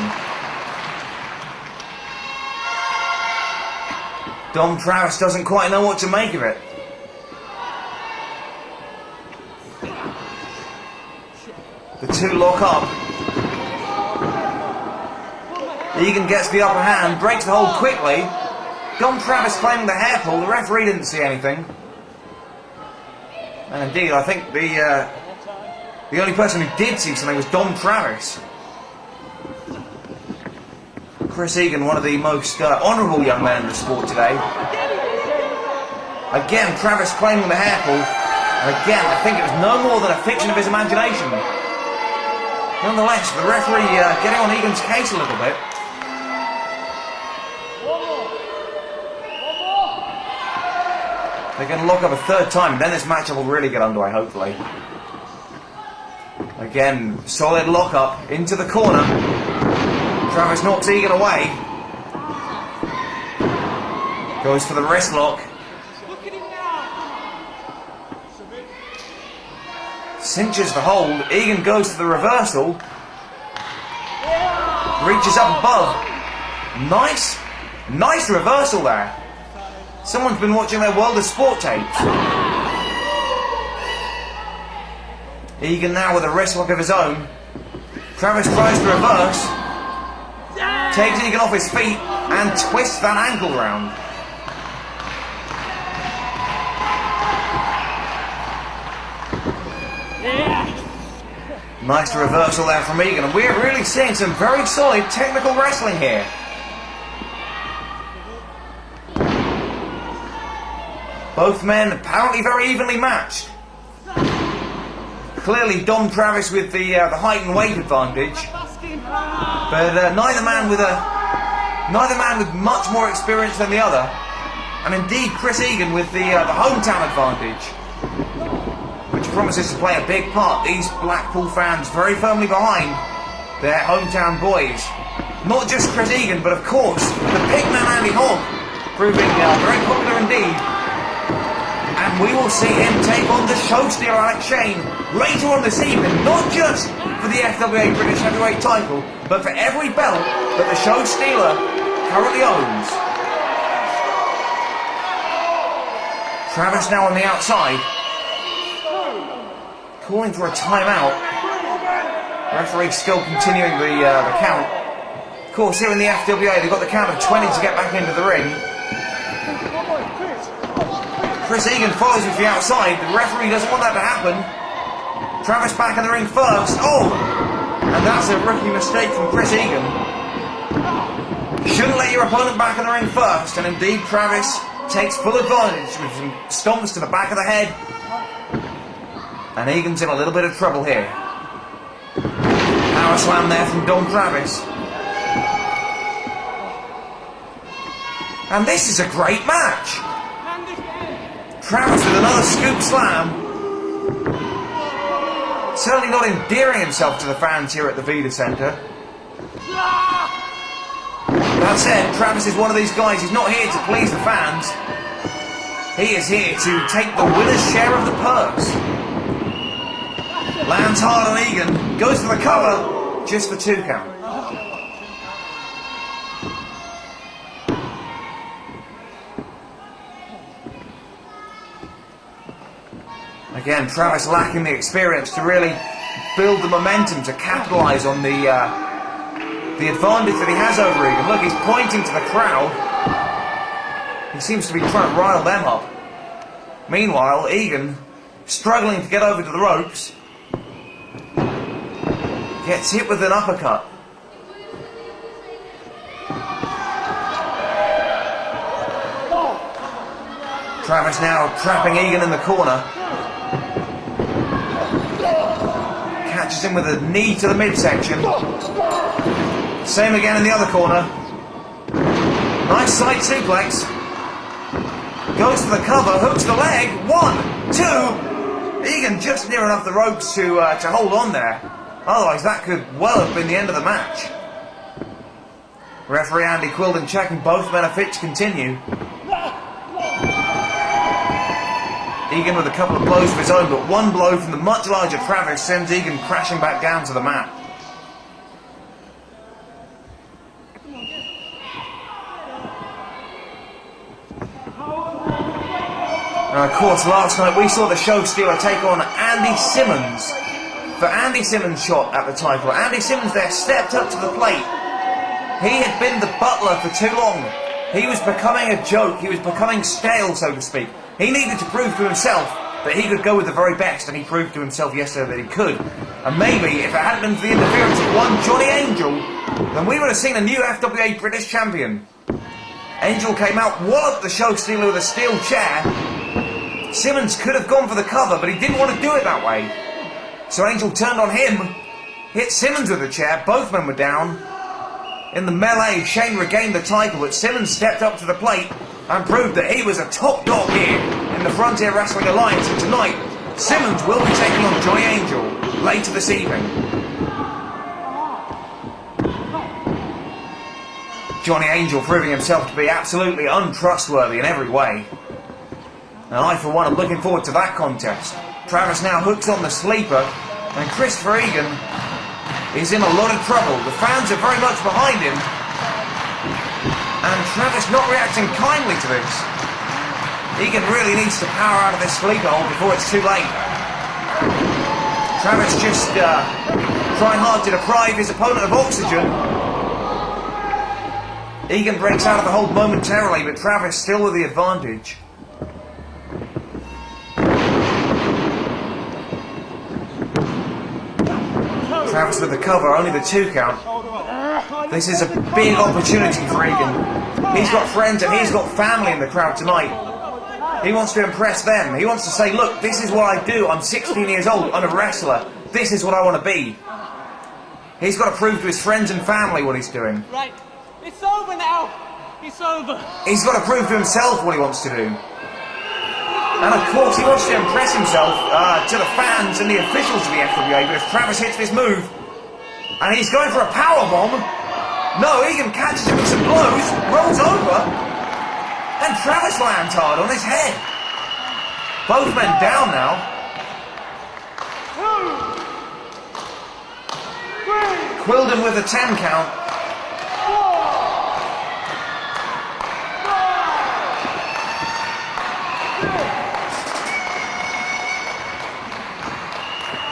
Speaker 1: Dom Travis doesn't quite know what to make of it. The two lock up. Egan gets the upper hand, breaks the hold quickly. Dom Travis claiming the hair pull. The referee didn't see anything. And indeed, I think the only person who did see something was Dom Travis. Chris Egan, one of the most honourable young men in the sport today. Again, Travis claiming the hair pull. And again, I think it was no more than a fiction of his imagination. Nonetheless, the referee getting on Egan's case a little bit. They're going to lock up a third time, and then this matchup will really get underway, hopefully. Again, solid lock up into the corner. Travis knocks Egan away. Goes for the wrist lock. Cinches the hold. Egan goes for the reversal. Reaches up above. Nice reversal there. Someone's been watching their World of Sport tapes. Egan now with a wrist lock of his own. Travis tries to reverse. Takes Egan off his feet and twists that ankle round. Nice reversal there from Egan, and we're really seeing some very solid technical wrestling here. Both men apparently very evenly matched. Clearly Dom Travis with the height and weight advantage, but neither man with much more experience than the other, and indeed Chris Egan with the hometown advantage, which promises to play a big part. These Blackpool fans very firmly behind their hometown boys. Not just Chris Egan, but of course the pigman Andy Hogg, proving very popular indeed. And we will see him take on the show stealer Alex Shane later on this evening, not just for the FWA British Heavyweight title, but for every belt that the show stealer currently owns. Travis now on the outside, calling for a timeout. Referee still continuing the count. Of course, here in the FWA, they've got the count of 20 to get back into the ring. Chris Egan follows with the outside. The referee doesn't want that to happen. Travis back in the ring first. Oh! And that's a rookie mistake from Chris Egan. Shouldn't let your opponent back in the ring first. And indeed, Travis takes full advantage with some stomps to the back of the head. And Egan's in a little bit of trouble here. Power slam there from Dom Travis. And this is a great match. Travis with another scoop slam. Certainly not endearing himself to the fans here at the Vida Centre. That said, Travis is one of these guys. He's not here to please the fans. He is here to take the winner's share of the purse. Lands hard on Egan. Goes for the cover. Just for 2 count. Again, Travis lacking the experience to really build the momentum to capitalise on the advantage that he has over Egan. Look, he's pointing to the crowd. He seems to be trying to rile them up. Meanwhile, Egan struggling to get over to the ropes. Gets hit with an uppercut. Travis now trapping Egan in the corner. Catches him with a knee to the midsection. Same again in the other corner. Nice side suplex. Goes for the cover, hooks the leg. 1, 2. Egan just near enough the ropes to hold on there. Otherwise, that could well have been the end of the match. Referee Andy Quilden checking both men are fit to continue. Egan with a couple of blows of his own, but one blow from the much larger Travis sends Egan crashing back down to the mat. Now, of course, last night we saw the show stealer take on Andy Simmons for Andy Simmons' shot at the title. Andy Simmons there stepped up to the plate. He had been the butler for too long. He was becoming a joke. He was becoming stale, so to speak. He needed to prove to himself that he could go with the very best, and he proved to himself yesterday that he could. And maybe, if it hadn't been for the interference of one Johnny Angel, then we would have seen a new FWA British champion. Angel came out, walloped the show stealer with a steel chair. Simmons could have gone for the cover, but he didn't want to do it that way. So Angel turned on him, hit Simmons with a chair, both men were down. In the melee, Shane regained the title, but Simmons stepped up to the plate and proved that he was a top dog here in the Frontier Wrestling Alliance. And tonight, Simmons will be taking on Johnny Angel later this evening. Johnny Angel proving himself to be absolutely untrustworthy in every way. And I, for one, am looking forward to that contest. Travis now hooks on the sleeper, and Christopher Egan is in a lot of trouble. The fans are very much behind him, and Travis not reacting kindly to this. Egan really needs to power out of this sleeper hold before it's too late. Travis just trying hard to deprive his opponent of oxygen. Egan breaks out of the hold momentarily, but Travis still with the advantage. Travis with the cover, only the 2 count. This is a big opportunity for Egan. He's got friends and he's got family in the crowd tonight. He wants to impress them. He wants to say, look, this is what I do. I'm 16 years old. I'm a wrestler. This is what I want to be. He's got to prove to his friends and family what he's doing.
Speaker 4: Right. It's over now. It's over.
Speaker 1: He's got to prove to himself what he wants to do. And of course, he wants to impress himself to the fans and the officials of the FWA, but if Travis hits this move, and he's going for a powerbomb, no, Egan catches him with some blows, rolls over, and Travis lands hard on his head. Both men down now.
Speaker 2: 2, 3,
Speaker 1: Quilden with a 10 count.
Speaker 2: 4,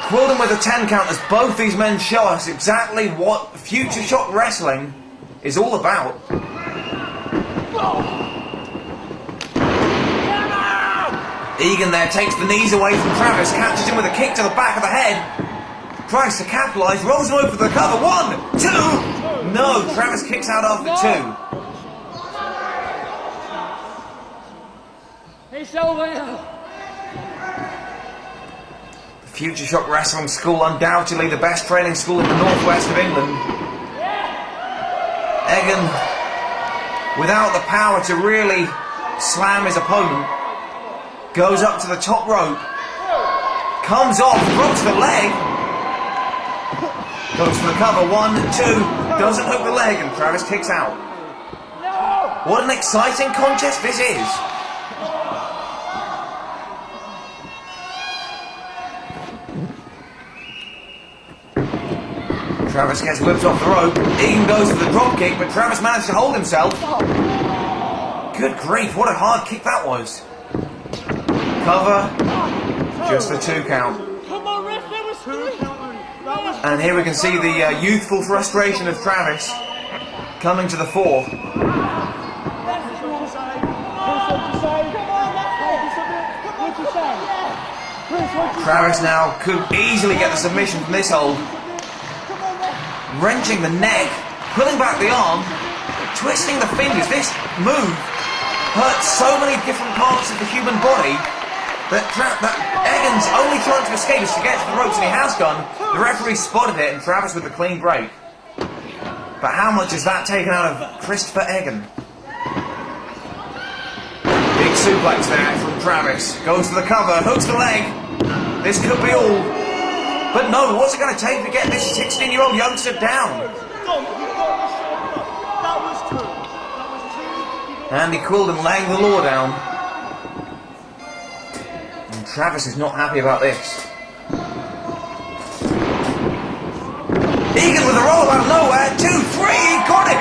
Speaker 1: Quilden with a 10 count as both these men show us exactly what Future Shock Wrestling is all about. Egan there takes the knees away from Travis, catches him with a kick to the back of the head, tries to capitalise, rolls him over for the cover. 1, 2. No, Travis kicks out after 2.
Speaker 4: It's over now.
Speaker 1: Future Shock Wrestling School, undoubtedly the best training school in the northwest of England. Egan, without the power to really slam his opponent, goes up to the top rope, comes off, drops the leg, goes for the cover. 1, 2, doesn't hook the leg, and Travis kicks out. What an exciting contest this is. Travis gets whipped off the rope. Egan goes for the drop kick, but Travis managed to hold himself. Good grief, what a hard kick that was. Cover, just the 2 count.
Speaker 4: Come on, ref, there was 3.
Speaker 1: And here we can see the youthful frustration of Travis coming to the fore. Travis now could easily get the submission from this hold. Wrenching the neck, pulling back the arm, twisting the fingers. This move hurts so many different parts of the human body that Egan's only trying to escape is to get to the ropes, and he has done. The referee spotted it, and Travis with the clean break. But how much has that taken out of Christopher Egan? Big suplex there from Travis. Goes for the cover, hooks the leg. This could be all. But no, what's it going to take to get this 16-year-old youngster down? Andy Quilden laying the law down. And Travis is not happy about this. Egan with a roll out of nowhere. 2, 3, he got it!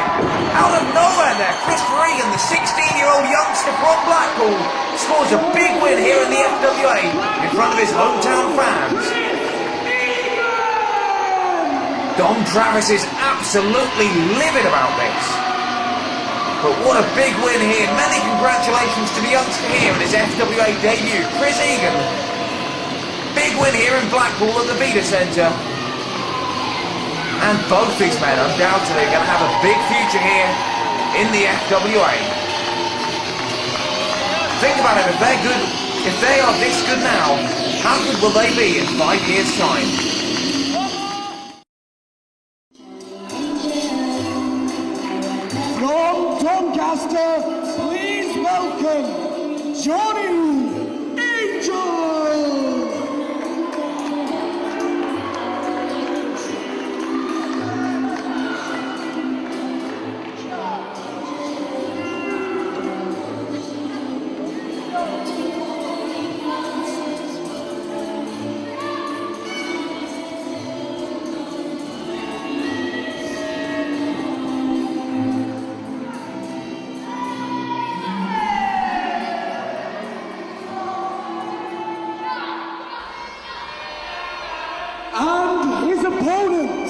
Speaker 1: Out of nowhere there. Christopher Egan, the 16-year-old youngster from Blackpool, scores a big win here in the FWA in front of his hometown fans. Dom Travis is absolutely livid about this. But what a big win here. Many congratulations to the youngster here in his FWA debut, Chris Egan. Big win here in Blackpool at the Vita Centre. And both these men undoubtedly are going to have a big future here in the FWA. Think about it, if they're good, if they are this good now, how good will they be in 5 years' time?
Speaker 2: From Doncaster, please welcome Johnny Angel! And his opponent,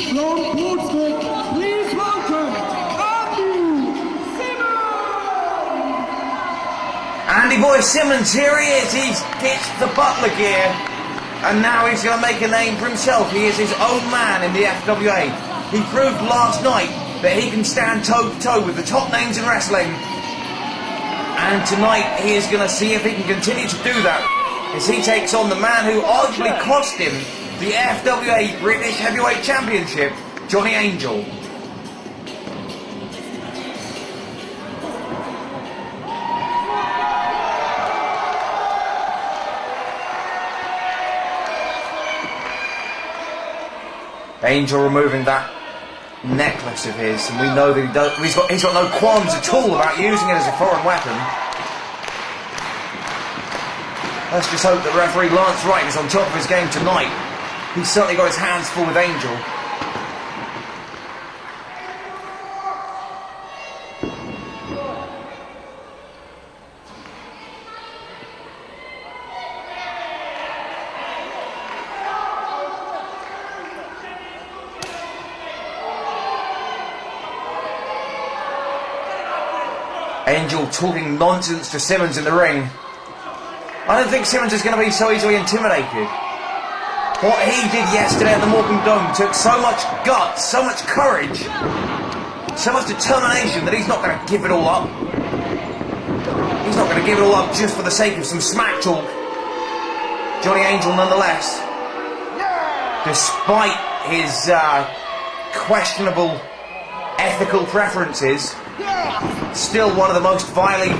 Speaker 2: from Portsmouth, please welcome Andy Simmons!
Speaker 1: Andy Boy Simmons, here he is. He's ditched the butler gear, and now he's going to make a name for himself. He is his own man in the FWA. He proved last night that he can stand toe-to-toe with the top names in wrestling. And tonight he is going to see if he can continue to do that as he takes on the man who arguably cost him the FWA British Heavyweight Championship, Johnny Angel. Angel removing that necklace of his, and we know that he's got no qualms at all about using it as a foreign weapon. Let's just hope that referee Lance Wright is on top of his game tonight. He's certainly got his hands full with Angel. Angel talking nonsense to Simmons in the ring. I don't think Simmons is going to be so easily intimidated. What he did yesterday at the Morecambe Dome took so much guts, so much courage, so much determination that he's not going to give it all up. He's not going to give it all up just for the sake of some smack talk. Johnny Angel nonetheless, despite his questionable ethical preferences, still one of the most wily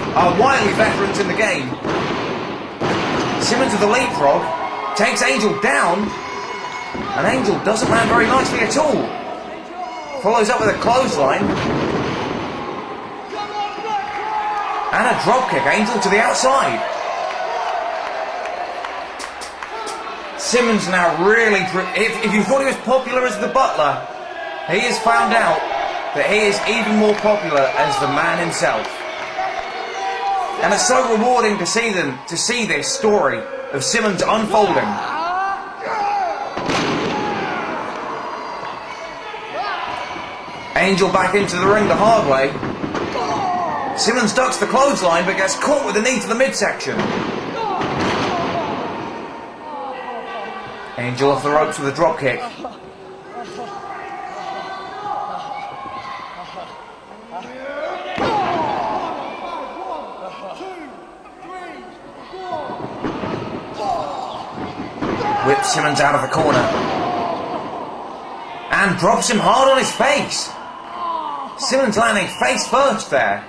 Speaker 1: veterans in the game. Simmons with the leapfrog takes Angel down, and Angel doesn't land very nicely at all. Follows up with a clothesline and a dropkick. Angel to the outside. Simmons now really, if you thought he was popular as the butler, he has found out that he is even more popular as the man himself. And it's so rewarding to see this story of Simmons unfolding. Angel back into the ring the hard way. Simmons ducks the clothesline but gets caught with the knee to the midsection. Angel off the ropes with a drop kick. Whips Simmons out of the corner. And drops him hard on his face. Simmons landing face first there.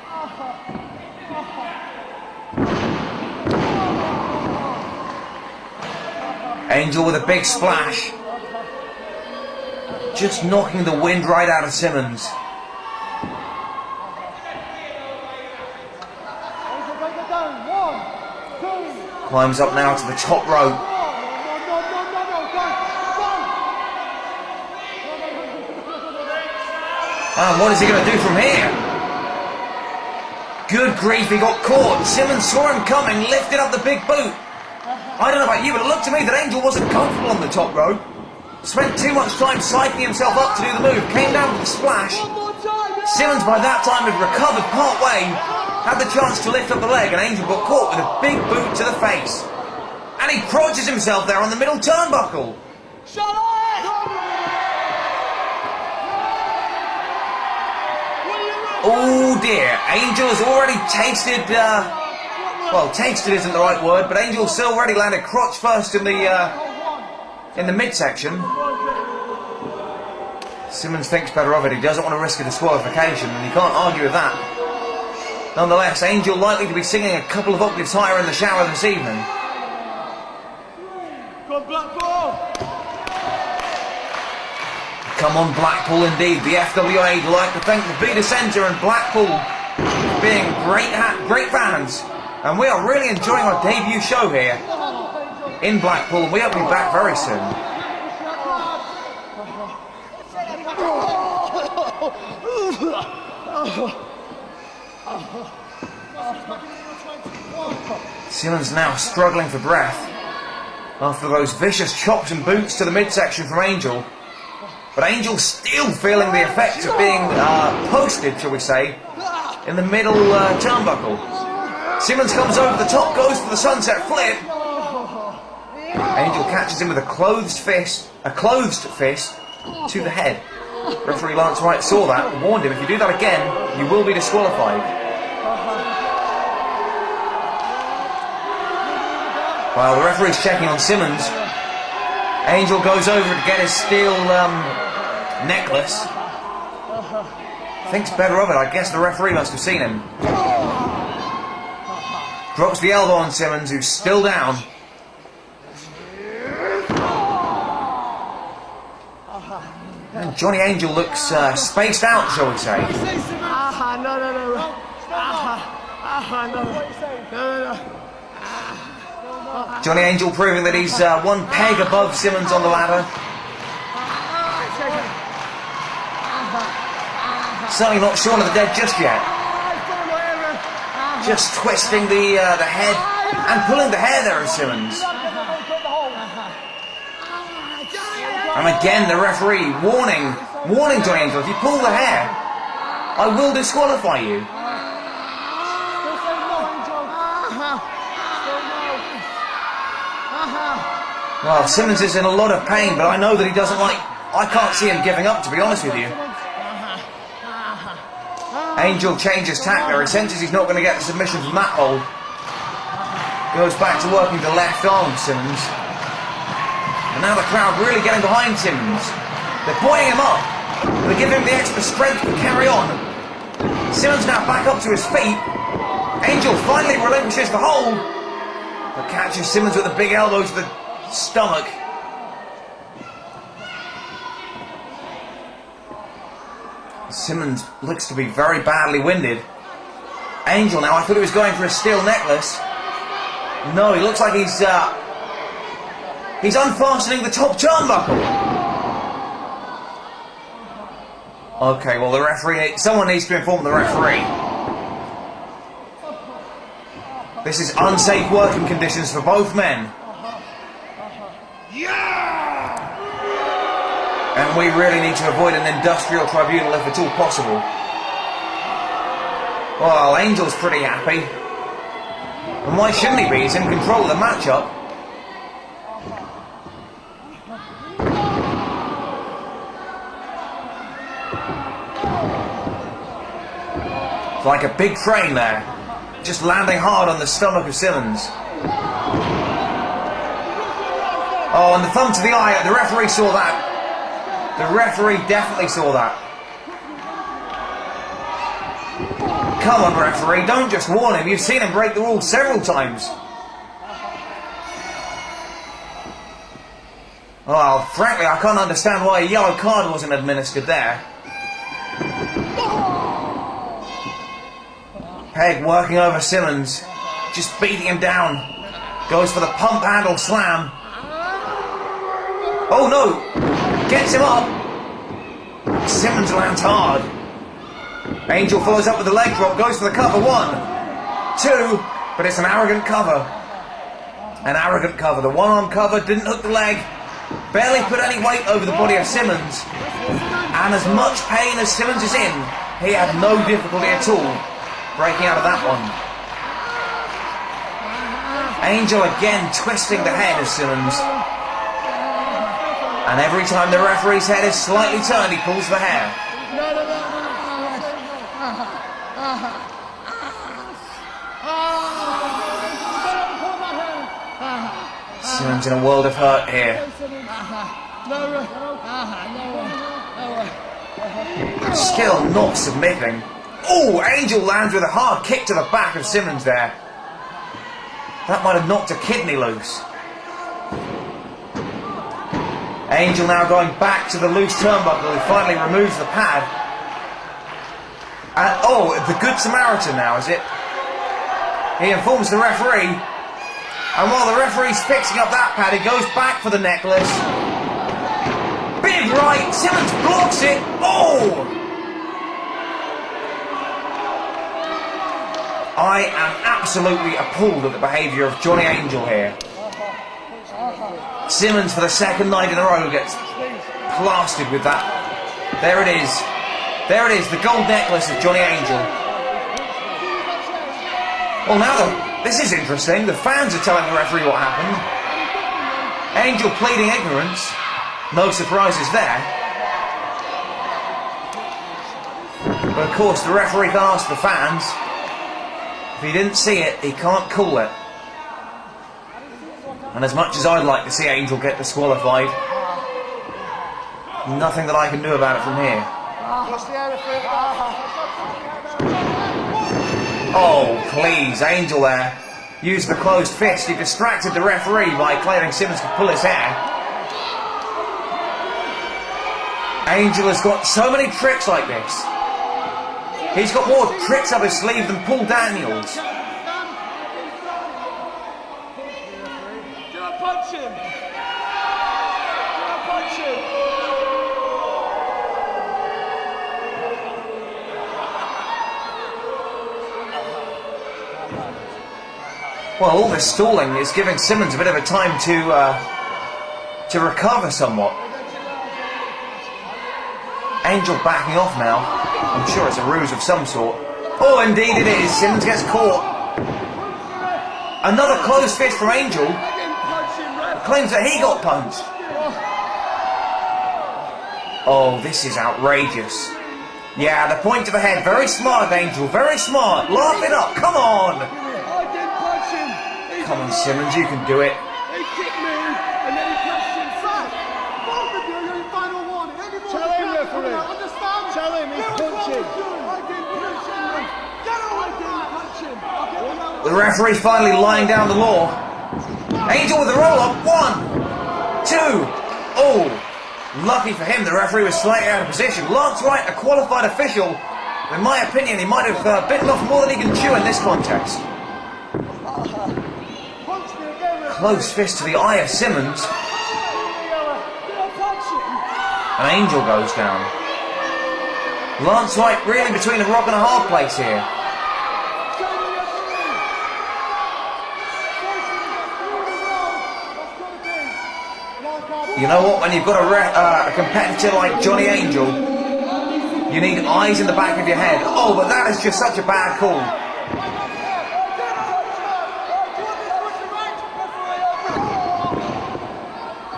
Speaker 1: Angel with a big splash. Just knocking the wind right out of Simmons. Climbs up now to the top rope. And what is he going to do from here? Good grief, he got caught. Simmons saw him coming, lifted up the big boot. I don't know about you, but it looked to me that Angel wasn't comfortable on the top rope. Spent too much time psyching himself up to do the move. Came down with a splash. Simmons by that time had recovered part way. Had the chance to lift up the leg, and Angel got caught with a big boot to the face. And he crotches himself there on the middle turnbuckle.
Speaker 4: Shut up!
Speaker 1: Oh dear, Angel has already tasted, well, tasted isn't the right word, but Angel's still already landed crotch first in the midsection. Simmons thinks better of it. He doesn't want to risk a disqualification, and you can't argue with that. Nonetheless, Angel likely to be singing a couple of octaves higher in the shower this evening.
Speaker 4: Go Blackpool!
Speaker 1: Come on, Blackpool indeed. The FWA would like to thank the Vita Centre and Blackpool for being great fans. And we are really enjoying our debut show here in Blackpool, and we hope to be back very soon. Simmons now struggling for breath after those vicious chops and boots to the midsection from Angel. But Angel's still feeling the effects of being posted, shall we say, in the middle turnbuckle. Simmons comes over the top, goes for the sunset flip. Angel catches him with a closed fist to the head. Referee Lance Wright saw that and warned him, if you do that again, you will be disqualified. While the referee's checking on Simmons, Angel goes over to get his steel necklace. Thinks better of it. I guess the referee must have seen him. Drops the elbow on Simmons, who's still down. And Johnny Angel looks spaced out, shall we say. Johnny Angel proving that he's one peg above Simmons on the ladder. Certainly not Shaun of the Dead just yet. Just twisting the head and pulling the hair there of Simmons. And again the referee warning Johnny Angel, if you pull the hair, I will disqualify you. Well, Simmons is in a lot of pain, but I know that he doesn't want it. I can't see him giving up, to be honest with you. Angel changes tack there. He senses he's not going to get the submission from that hole. Goes back to working the left arm, Simmons. And now the crowd really getting behind Simmons. They're buoying him up. They give him the extra strength to carry on. Simmons now back up to his feet. Angel finally relinquishes the hold, but catches Simmons with a big elbow to the stomach. Simmons looks to be very badly winded. Angel now, I thought he was going for a steel necklace. No, he looks like he's unfastening the top turnbuckle. Okay, well the referee, someone needs to inform the referee. This is unsafe working conditions for both men. And we really need to avoid an industrial tribunal if at all possible. Well, Angel's pretty happy. And why shouldn't he be? He's in control of the matchup. It's like a big train there, just landing hard on the stomach of Simmons. Oh, and the thumb to the eye, the referee saw that. The referee definitely saw that. Come on, referee, don't just warn him. You've seen him break the rules several times. Well, frankly, I can't understand why a yellow card wasn't administered there. Peg working over Simmons, just beating him down. Goes for the pump handle slam. Oh no! Gets him up! Simmons lands hard. Angel follows up with the leg drop, goes for the cover. 1, 2, but it's an arrogant cover. An arrogant cover. The one-arm cover didn't hook the leg. Barely put any weight over the body of Simmons. And as much pain as Simmons is in, he had no difficulty at all breaking out of that one. Angel again twisting the head of Simmons. And every time the referee's head is slightly turned, he pulls the hair. Simmons in a world of hurt here. Still not submitting. Oh, Angel lands with a hard kick to the back of Simmons there. That might have knocked a kidney loose. Angel now going back to the loose turnbuckle. He finally removes the pad. And, oh, the Good Samaritan now, is it? He informs the referee. And while the referee's fixing up that pad, he goes back for the necklace. Big right, Simmons blocks it. Oh! I am absolutely appalled at the behaviour of Johnny Angel here. Simmons, for the second night in a row, gets plastered with that. There it is. There it is, the gold necklace of Johnny Angel. Well, now this is interesting. The fans are telling the referee what happened. Angel pleading ignorance. No surprises there. But of course, the referee can ask the fans. If he didn't see it, he can't call it. And as much as I'd like to see Angel get disqualified, nothing that I can do about it from here. Oh, please, Angel there. Used the closed fist. He distracted the referee by claiming Simmons could pull his hair. Angel has got so many tricks like this. He's got more tricks up his sleeve than Paul Daniels.
Speaker 4: Do I punch him? Do I punch him?
Speaker 1: Well, all this stalling is giving Simmons a bit of a time to recover somewhat. Angel backing off now. I'm sure it's a ruse of some sort. Oh, indeed it is. Simmons gets caught. Another closed fist from Angel. Claims that he got punched. Oh, this is outrageous. Yeah, the point to the head. Very smart, Angel. Very smart. Laugh it up. Come on.
Speaker 4: I didn't punch him.
Speaker 1: Come on, Simmons. You can do it.
Speaker 4: He kicked me and then he punched him back.
Speaker 2: Both of you are your final warning. Any more
Speaker 4: Tell him,
Speaker 2: scraps coming
Speaker 4: referee.
Speaker 2: out, understand?
Speaker 4: Tell him he's punching.
Speaker 2: I didn't punch him. Get away from that.
Speaker 4: Punch him.
Speaker 1: The referee finally lying down the law. Angel with the roll-up. 1, 2. Oh, lucky for him, the referee was slightly out of position. Lance Wright, a qualified official. In my opinion, he might have bitten off more than he can chew in this contest. Close fist to the eye of Simmons. And Angel goes down. Lance Wright really between a rock and a hard place here. You know what? When you've got a competitor like Johnny Angel, you need eyes in the back of your head. Oh, but that is just such a bad call.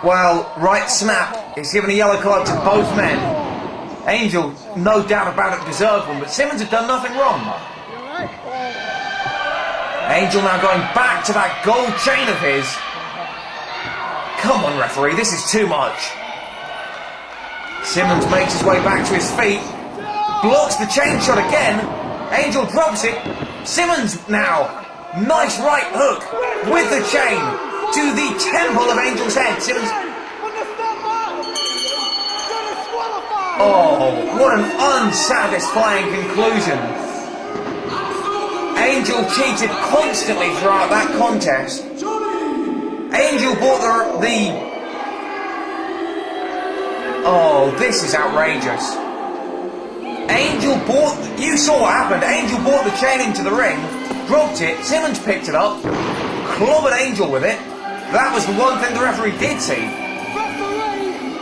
Speaker 1: Well, right snap. He's given a yellow card to both men. Angel, no doubt about it, deserved one, but Simmons had done nothing wrong. Angel now going back to that gold chain of his. Come on, referee, this is too much. Simmons makes his way back to his feet. Blocks the chain shot again. Angel drops it. Simmons now. Nice right hook with the chain to the temple of Angel's head. Simmons. Oh, what an unsatisfying conclusion. Angel cheated constantly throughout that contest. Angel bought the... Oh, this is outrageous. Angel bought... You saw what happened. Angel brought the chain into the ring, dropped it, Simmons picked it up, clobbered Angel with it. That was the one thing the referee did see.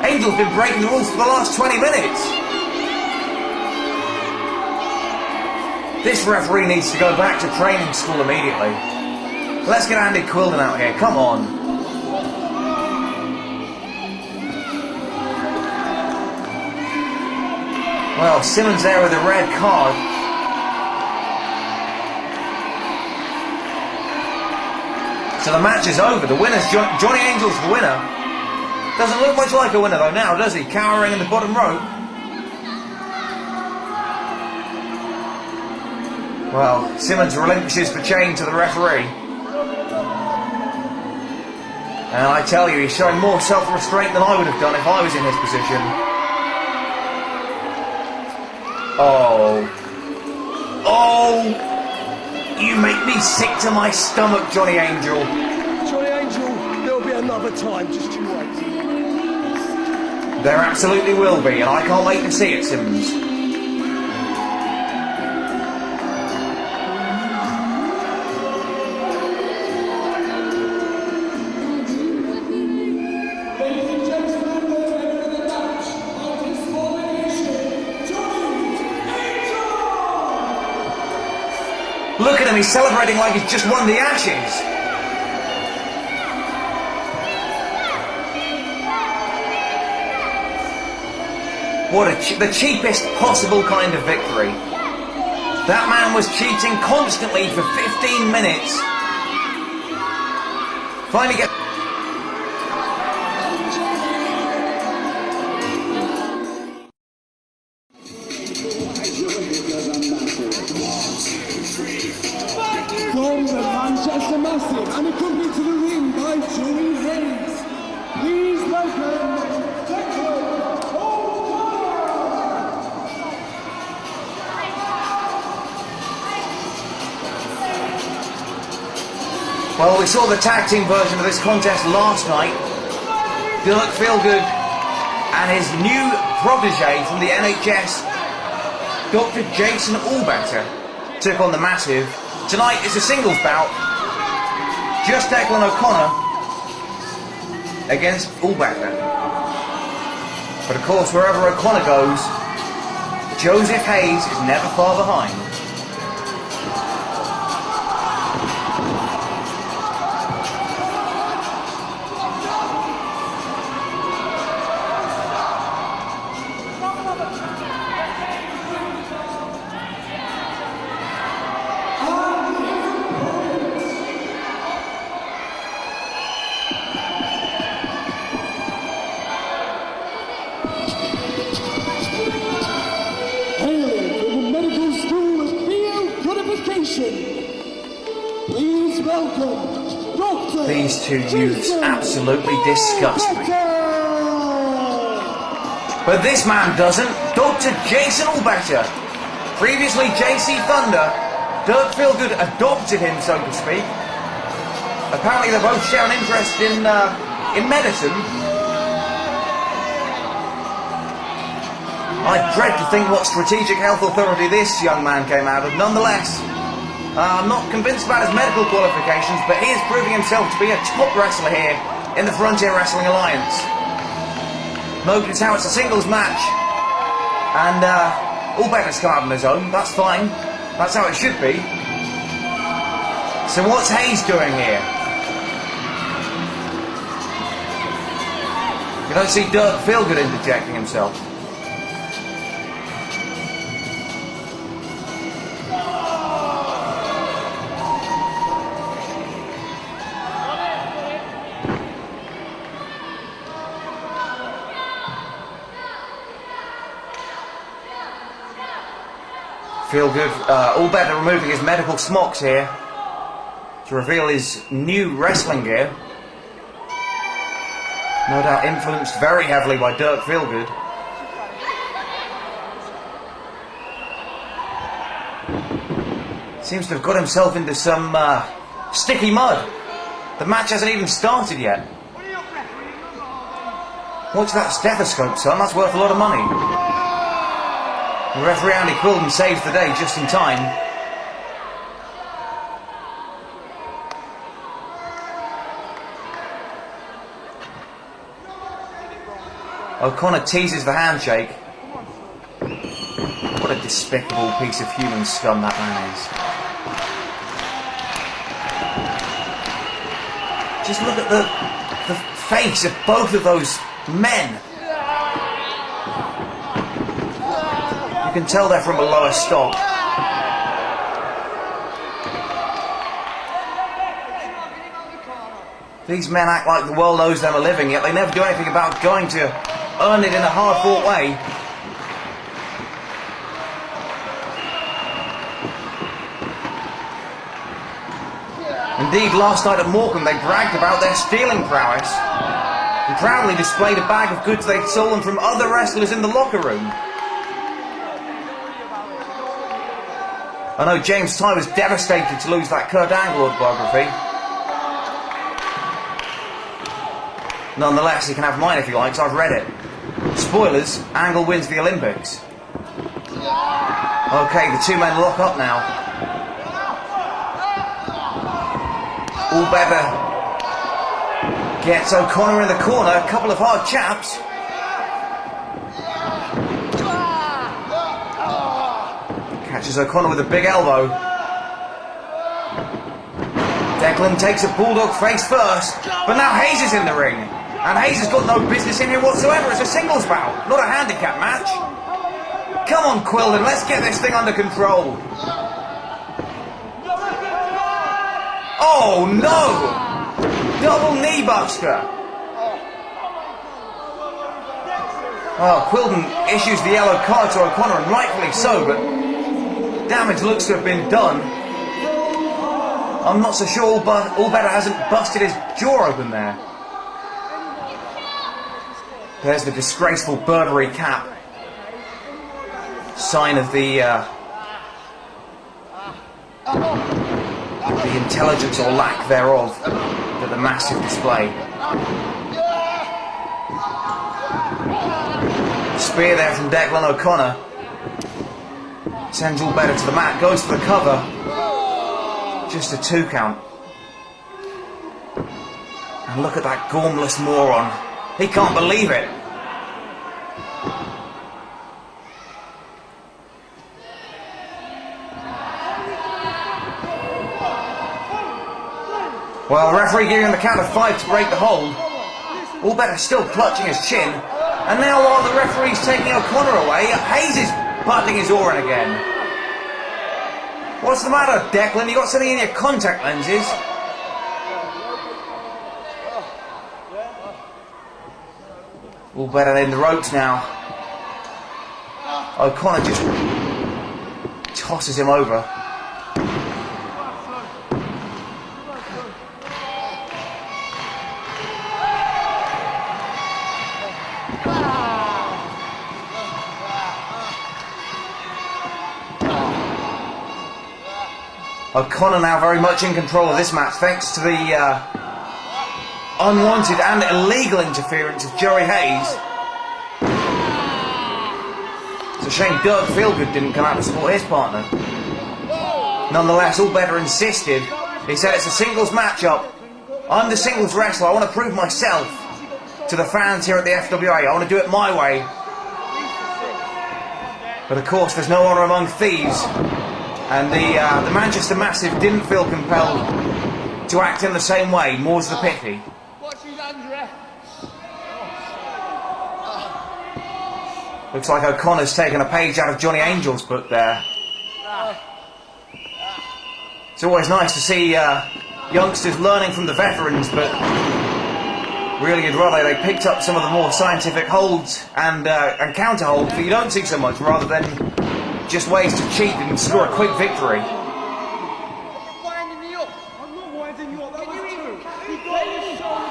Speaker 1: Angel's been breaking the rules for the last 20 minutes. This referee needs to go back to training school immediately. Let's get Andy Quilden out here, come on. Well, Simmons there with a red card. So the match is over. The winner's Johnny Angel's the winner. Doesn't look much like a winner though now, does he? Cowering in the bottom row. Well, Simmons relinquishes the chain to the referee. And I tell you, he's showing more self-restraint than I would have done if I was in his position. Oh. Oh! You make me sick to my stomach, Johnny Angel.
Speaker 5: Johnny Angel, there'll be another time, just you wait.
Speaker 1: There absolutely will be, and I can't wait to see it, Simmons. Look at him, he's celebrating like he's just won the Ashes. What the cheapest possible kind of victory. That man was cheating constantly for 15 minutes. Finally get...
Speaker 2: From the Manchester Massive and accompanied to the ring by Joey Hayes. Please welcome Declan O'Connor.
Speaker 1: Well, we saw the tag team version of this contest last night. Dirk Feelgood and his new protege from the NHS, Dr. Jason Allbetter, took on the Massive. Tonight is a singles bout. Just Declan O'Connor against Allbetter. But of course, wherever O'Connor goes, Joseph Hayes is never far behind.
Speaker 2: Please welcome Dr.
Speaker 1: These two youths absolutely disgust me. But this man doesn't. Dr. Jason Allbetter. Previously JC Thunder. Dirk Feelgood adopted him, so to speak. Apparently they both share an interest in medicine. I dread to think what strategic health authority this young man came out of. Nonetheless, I'm not convinced about his medical qualifications, but he is proving himself to be a top wrestler here in the Frontier Wrestling Alliance. Notice how it's a singles match. And Allbetter's come out on his own. That's fine. That's how it should be. So what's Hayes doing here? You don't see Dirk Feelgood interjecting himself. Feelgood, Allbetter removing his medical smocks here to reveal his new wrestling gear. No doubt influenced very heavily by Dirk Feelgood. Seems to have got himself into some sticky mud. The match hasn't even started yet. Watch that stethoscope, son. That's worth a lot of money. The referee Andy Quilden saves the day just in time. O'Connor teases the handshake. What a despicable piece of human scum that man is. Just look at the face of both of those men. You can tell they're from a lower stock. These men act like the world owes them a living, yet they never do anything about going to earn it in a hard-fought way. Indeed, last night at Morecambe they bragged about their stealing prowess and proudly displayed a bag of goods they'd stolen from other wrestlers in the locker room. I know James Ty was devastated to lose that Kurt Angle autobiography. Nonetheless, he can have mine if he likes, I've read it. Spoilers, Angle wins the Olympics. Okay, the two men lock up now. Allbetter gets O'Connor in the corner, a couple of hard chaps. Catches O'Connor with a big elbow. Declan takes a bulldog face first, but now Hayes is in the ring. And Hayes has got no business in here whatsoever. It's a singles bout, not a handicap match. Come on, Quilden, let's get this thing under control. Oh no! Double knee buster. Oh, Quilden issues the yellow card to O'Connor, and rightfully so, but damage looks to have been done. I'm not so sure Allbetter hasn't busted his jaw open there. There's the disgraceful Burberry cap. Sign of the intelligence or lack thereof to the massive display. Spear there from Declan O'Connor. Sends Allbetter to the mat, goes for the cover. Just a 2 count. And look at that gormless moron. He can't believe it. Well, referee giving him the count of 5 to break the hold. Allbetter still clutching his chin. And now while the referee's taking O'Connor away, Hayes is butting his oar in again. What's the matter, Declan? You got something in your contact lenses? Allbetter in the ropes now. O'Connor just tosses him over. O'Connor now very much in control of this match, thanks to the unwanted and illegal interference of Joey Hayes. It's a shame Dirk Feelgood didn't come out to support his partner. Nonetheless, Allbetter insisted. He said it's a singles matchup. I'm the singles wrestler, I want to prove myself. to the fans here at the FWA. I want to do it my way. But of course, there's no honour among thieves. And the Manchester Massive didn't feel compelled to act in the same way, more's the pity.
Speaker 4: Watch his hands, ref.
Speaker 1: Looks like O'Connor's taken a page out of Johnny Angel's book there. It's always nice to see youngsters learning from the veterans, but really you'd rather they picked up some of the more scientific holds and counter holds that you don't see so much, rather than just ways to cheat and score a quick victory.
Speaker 4: Winding you up.
Speaker 5: I'm not winding you up, that was two.
Speaker 4: You got your shoulder.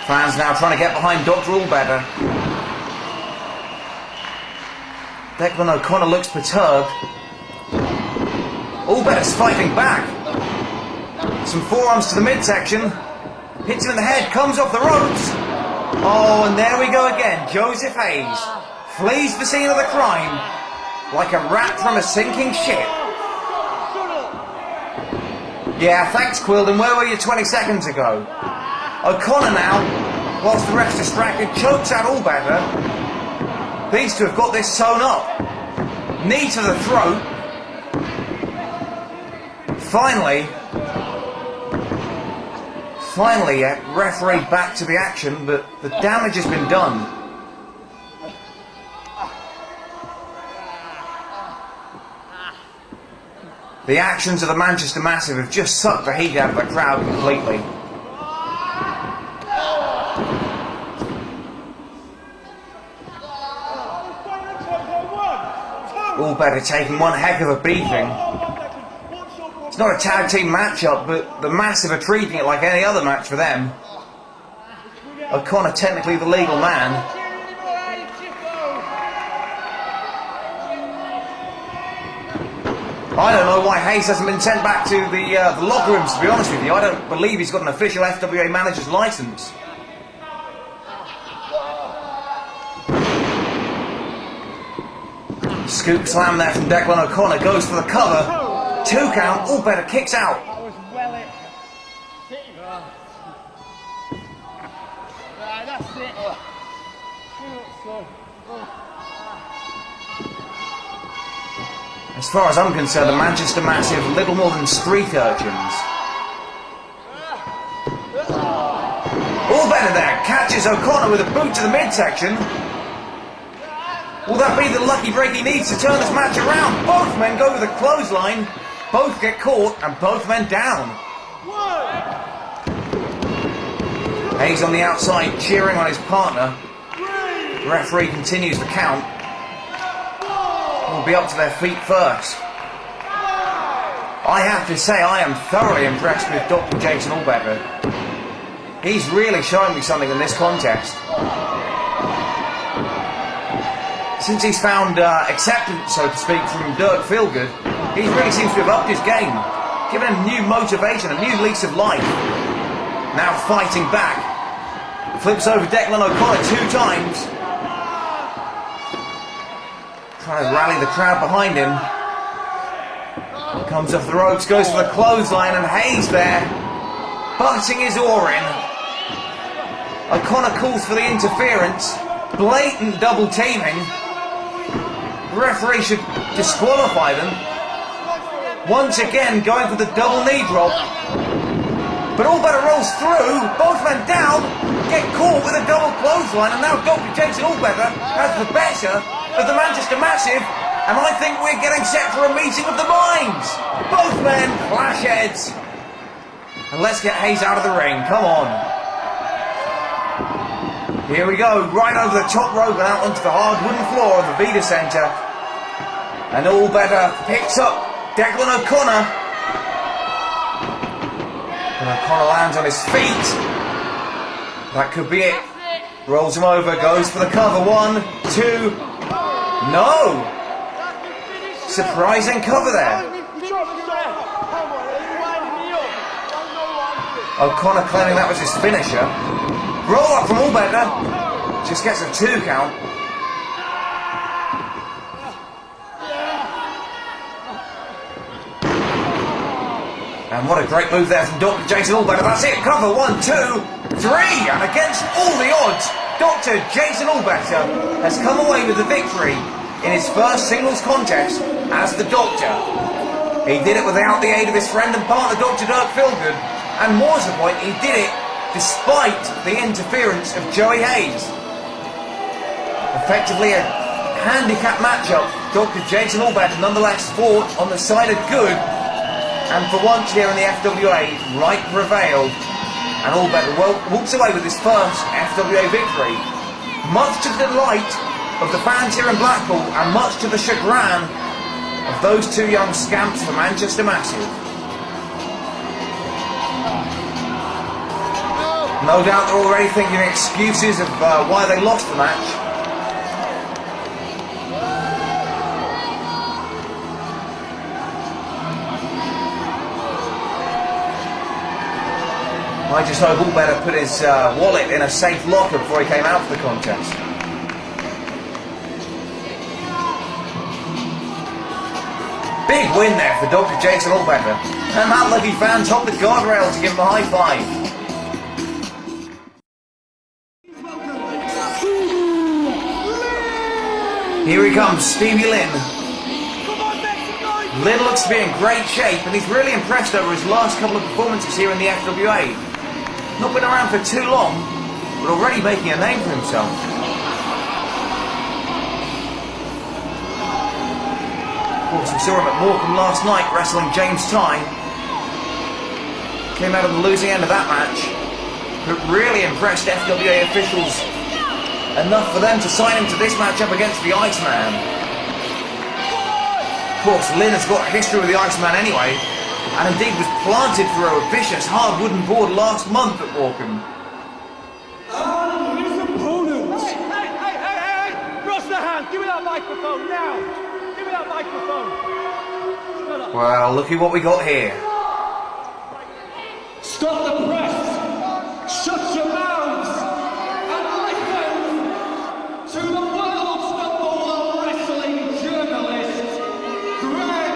Speaker 1: Fans now trying to get behind Dr. Allbetter. Declan O'Connor looks perturbed. Allbetter's fighting back. Some forearms to the midsection. Hits him in the head, comes off the ropes. Oh, and there we go again. Joseph Hayes flees the scene of the crime like a rat from a sinking ship. Yeah, thanks, Quilden. Where were you 20 seconds ago? O'Connor now, whilst the ref's distracted, chokes out Allbetter. These two have got this sewn up. Knee to the throat. Finally, referee back to the action, but the damage has been done. The actions of the Manchester Massive have just sucked the heat out of the crowd completely. Allbetter taking one heck of a beating. It's not a tag team matchup, but the Massive are treating it like any other match for them. O'Connor technically the legal man. I don't know why Hayes hasn't been sent back to the locker rooms, to be honest with you. I don't believe he's got an official FWA manager's license. Scoop slam there from Declan O'Connor, goes for the cover. 2 count, Allbetter kicks out.
Speaker 4: That was well it. Right, that's it.
Speaker 1: As far as I'm concerned, the Manchester Massive little more than street urchins. Allbetter there, catches O'Connor with a boot to the midsection. Will that be the lucky break he needs to turn this match around? Both men go for the clothesline. Both get caught and both men down. Hayes on the outside cheering on his partner. The referee continues the count. Will be up to their feet first. I have to say I am thoroughly impressed with Dr. Jason Allbetter. He's really showing me something in this contest. Since he's found acceptance, so to speak, from Dirk Feelgood, he really seems to have upped his game, given him new motivation, a new lease of life. Now fighting back. Flips over Declan O'Connor 2 times. Trying to rally the crowd behind him. Comes off the ropes, goes for the clothesline, and Hayes there, butting his oar in. O'Connor calls for the interference. Blatant double teaming. The referee should disqualify them. Once again going for the double knee drop. But Allbetter rolls through, both men down, get caught with a double clothesline, and now Dr. Jason Allbetter has the better of the Manchester Massive, and I think we're getting set for a meeting of the minds. Both men clash heads. And let's get Hayes out of the ring, come on. Here we go, right over the top rope and out onto the hard wooden floor of the Vida Centre. And Allbetter picks up Declan O'Connor. And O'Connor lands on his feet. That could be it. Rolls him over, goes for the cover. 1, 2. No! Surprising cover there. O'Connor claiming that was his finisher. Roll up from Allbetter. Just gets a 2 count. And what a great move there from Dr. Jason Allbetter. That's it, cover, 1, 2, 3. And against all the odds, Dr. Jason Allbetter has come away with the victory in his first singles contest as the Doctor. He did it without the aid of his friend and partner, Dr. Dirk Philgood. And more to the point, he did it despite the interference of Joey Hayes. Effectively a handicap matchup. Dr. Jason Allbetter nonetheless fought on the side of good. And for once here in the FWA, right prevailed. And Allbetter walks away with his first FWA victory. Much to the delight of the fans here in Blackpool and much to the chagrin of those two young scamps from Manchester Massive. No doubt they're already thinking excuses of why they lost the match. I just hope Allbetter put his wallet in a safe locker before he came out for the contest. Big win there for Dr. Jason Allbetter. And that lucky fan topped the guardrail to give him a high five. Here he comes, Stevie Lynn. Lynn looks to be in great shape, and he's really impressed over his last couple of performances here in the FWA. Not been around for too long, but already making a name for himself. Of course, we saw him at Morecambe last night wrestling James Ty. Came out on the losing end of that match, but really impressed FWA officials enough for them to sign him to this matchup against the Iceman. Of course, Lynn has got a history with the Iceman anyway, and indeed was planted through a vicious hard wooden board last month at Morecambe.
Speaker 5: And his opponent.
Speaker 4: Hey! Cross the hand! Give me that microphone now! Give me that microphone! Shut up.
Speaker 1: Well, look at what we got here.
Speaker 3: Stop the press! Shut your mouths! And listen to the world's #1 wrestling journalist, Greg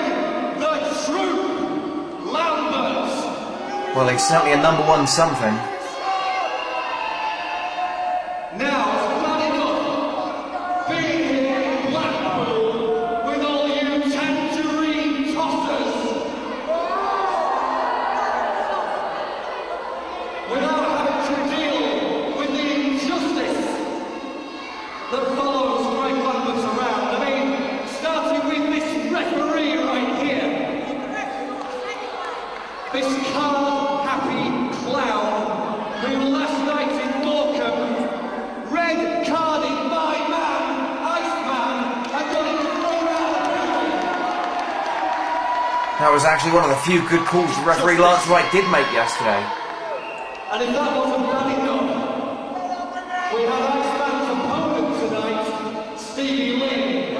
Speaker 3: the Troop Lambert!
Speaker 1: Well, he's certainly a #1 something.
Speaker 3: Now, it's bad enough being here in Blackpool with all you tangerine tossers without having to deal with the injustice that follows Greg Lambert around. I mean, starting with this referee right here. This card-happy clown who last night in Morecambe red-carded my man, Iceman, and got him thrown out of the building.
Speaker 1: That was actually one of the few good calls the referee Lance Wright did make yesterday.
Speaker 3: And if that wasn't bad enough, we had Iceman's opponent tonight, Stevie Lynn.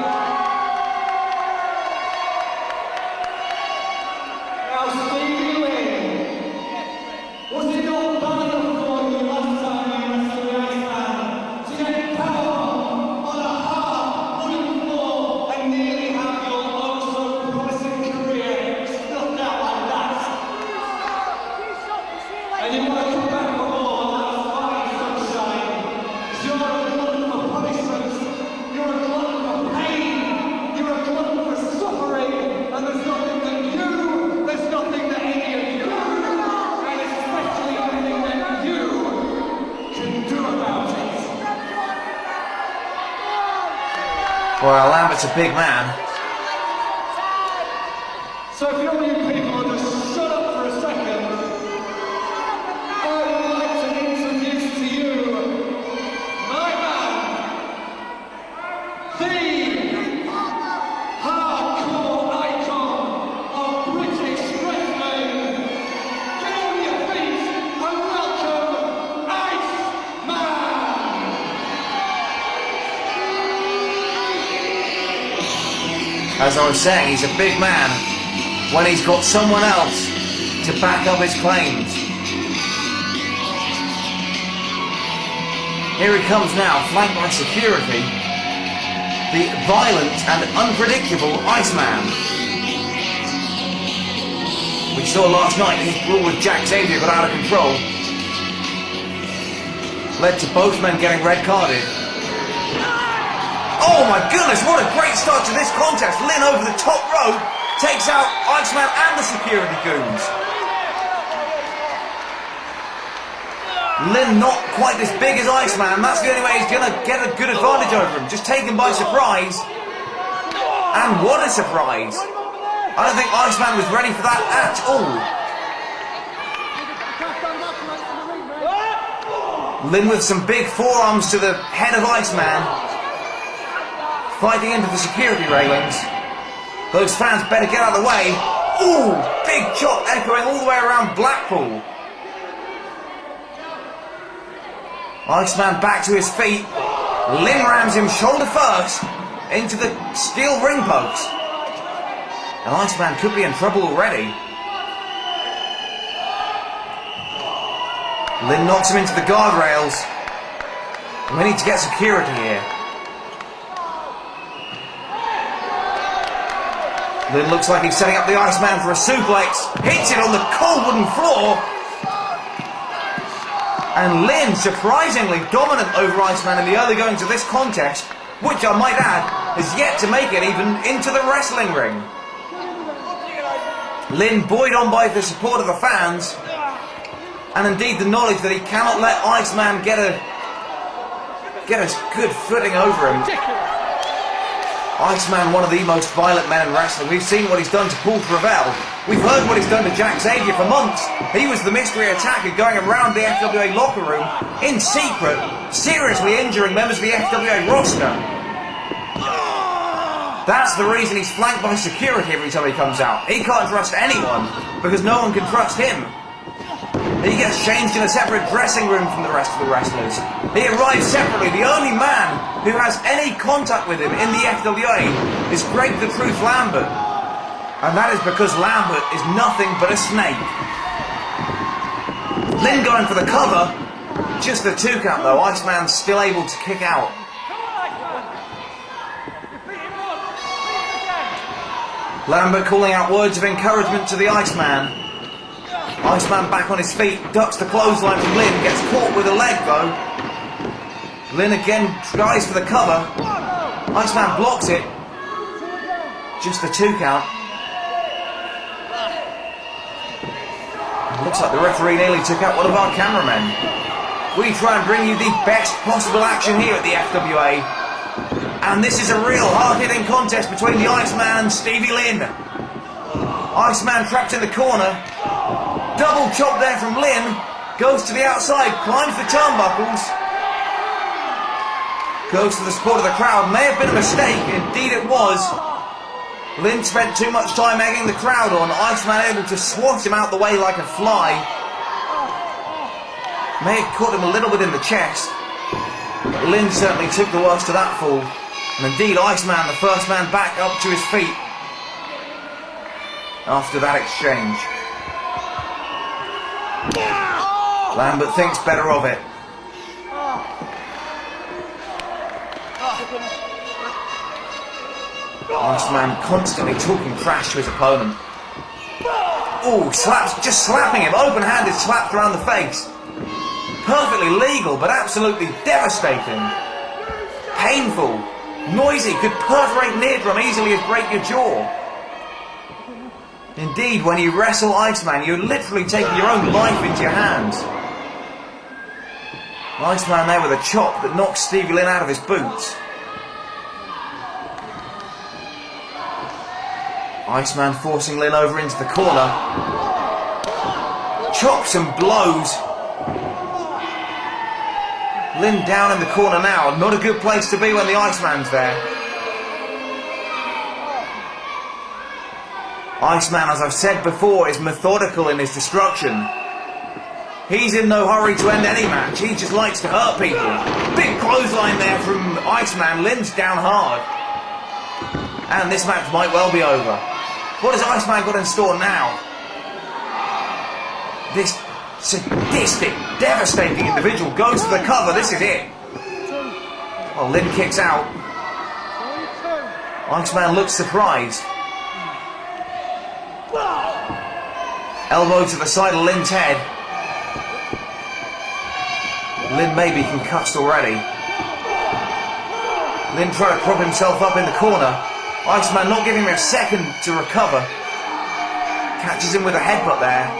Speaker 3: Now, Stevie Lynn, was it not bad enough for you last time you wrestled the Iceman to get powerbomb on a hard wooden floor and nearly have your oh-so-promising career snuffed out like that? And you want to come back for more, that's fine, sunshine. 'Cause you're a glutton for punishment, you're a glutton for pain, you're a glutton for suffering, and there's nothing that any of you, and especially anything that you, can do about it.
Speaker 1: Well, Lambert's a big man.
Speaker 3: So if all you people will just shut up for a second, I would like to introduce to you my man, the hardcore icon of British wrestling. Get on your feet and welcome Iceman!
Speaker 1: As I was saying, he's a big man when he's got someone else to back up his claims. Here he comes now, flanked by security. The violent and unpredictable Iceman. We saw last night his brawl with Jack Xavier got out of control. Led to both men getting red carded. Oh my goodness, what a great start to this contest. Lynn over the top rope takes out Iceman and the security goons. Lynn not quite as big as Iceman. That's the only way he's going to get a good advantage over him. Just take him by surprise. And what a surprise. I don't think Iceman was ready for that at all. Lynn with some big forearms to the head of Iceman. Fighting into the security railings. Those fans better get out of the way. Ooh, big chop echoing all the way around Blackpool. Iceman back to his feet. Lynn rams him shoulder first into the steel ring post. And Iceman could be in trouble already. Lynn knocks him into the guardrails. And we need to get security here. Lynn looks like he's setting up the Iceman for a suplex. Hits it on the cold wooden floor. And Lynn surprisingly dominant over Iceman in the early goings of this contest, which I might add has yet to make it even into the wrestling ring. Lynn buoyed on by the support of the fans, and indeed the knowledge that he cannot let Iceman get a good footing over him. Iceman, one of the most violent men in wrestling. We've seen what he's done to Paul Travell. We've heard what he's done to Jack Xavier for months. He was the mystery attacker going around the FWA locker room in secret, seriously injuring members of the FWA roster. That's the reason he's flanked by security every time he comes out. He can't trust anyone because no one can trust him. He gets changed in a separate dressing room from the rest of the wrestlers. He arrives separately. The only man who has any contact with him in the FWA is Greg the Truth Lambert. And that is because Lambert is nothing but a snake. Lynn going for the cover. Just the 2 count though. Iceman's still able to kick out. Lambert calling out words of encouragement to the Iceman. Iceman back on his feet, ducks the clothesline from Lynn, gets caught with a leg though. Lynn again tries for the cover. Iceman blocks it. Just the 2 count. Looks like the referee nearly took out one of our cameramen. We try and bring you the best possible action here at the FWA. And this is a real hard-hitting contest between the Iceman and Stevie Lynn. Iceman trapped in the corner. Double chop there from Lynn. Goes to the outside, climbs the turnbuckles. Goes to the support of the crowd. May have been a mistake, indeed it was. Lynn spent too much time egging the crowd on. Iceman able to swat him out the way like a fly. May have caught him a little bit in the chest. But Lynn certainly took the worst of that fall. And indeed Iceman, the first man back up to his feet after that exchange. Lambert thinks better of it. Iceman constantly talking trash to his opponent. Oh, just slapping him, open-handed slaps around the face. Perfectly legal, but absolutely devastating. Painful, noisy, could perforate an eardrum easily as break your jaw. Indeed, when you wrestle Iceman, you're literally taking your own life into your hands. Iceman there with a chop that knocks Stevie Lynn out of his boots. Iceman forcing Lynn over into the corner. Chops and blows. Lynn down in the corner now. Not a good place to be when the Iceman's there. Iceman, as I've said before, is methodical in his destruction. He's in no hurry to end any match. He just likes to hurt people. Big clothesline there from Iceman. Lynn's down hard. And this match might well be over. What has Iceman got in store now? This sadistic, devastating individual goes for the cover. This is it. Well, Lynn kicks out. Iceman looks surprised. Elbow to the side of Lynn's head. Lynn may be concussed already. Lynn trying to prop himself up in the corner. Iceman not giving him a second to recover. Catches him with a headbutt there.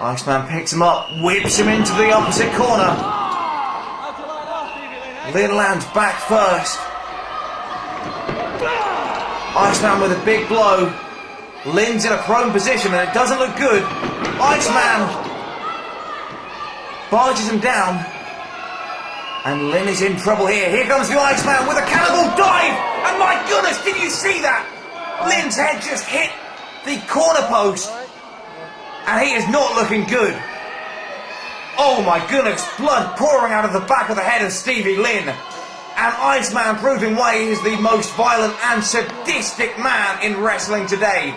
Speaker 1: Iceman picks him up, whips him into the opposite corner. Lynn lands back first. Iceman with a big blow. Lynn's in a prone position and it doesn't look good. Iceman barges him down. And Lynn is in trouble here. Here comes the Iceman with a cannibal dive! And my goodness, did you see that? Lynn's head just hit the corner post. And he is not looking good. Oh my goodness, blood pouring out of the back of the head of Stevie Lynn. And Iceman proving why he is the most violent and sadistic man in wrestling today.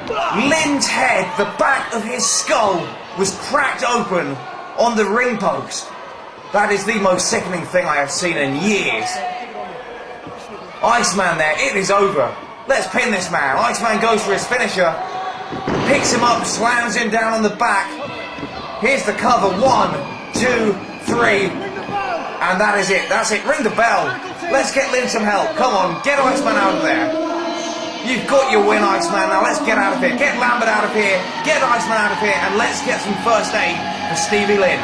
Speaker 1: Lynn's head, the back of his skull, was cracked open on the ring post. That is the most sickening thing I have seen in years. Iceman there, it is over. Let's pin this man. Iceman goes for his finisher. Picks him up, slams him down on the back. Here's the cover. 1, 2, 3. And that is it. That's it. Ring the bell. Let's get Lynn some help. Come on, get Iceman out of there. You've got your win, Iceman. Now let's get out of here. Get Lambert out of here. Get Iceman out of here. And let's get some first aid for Stevie Lynn.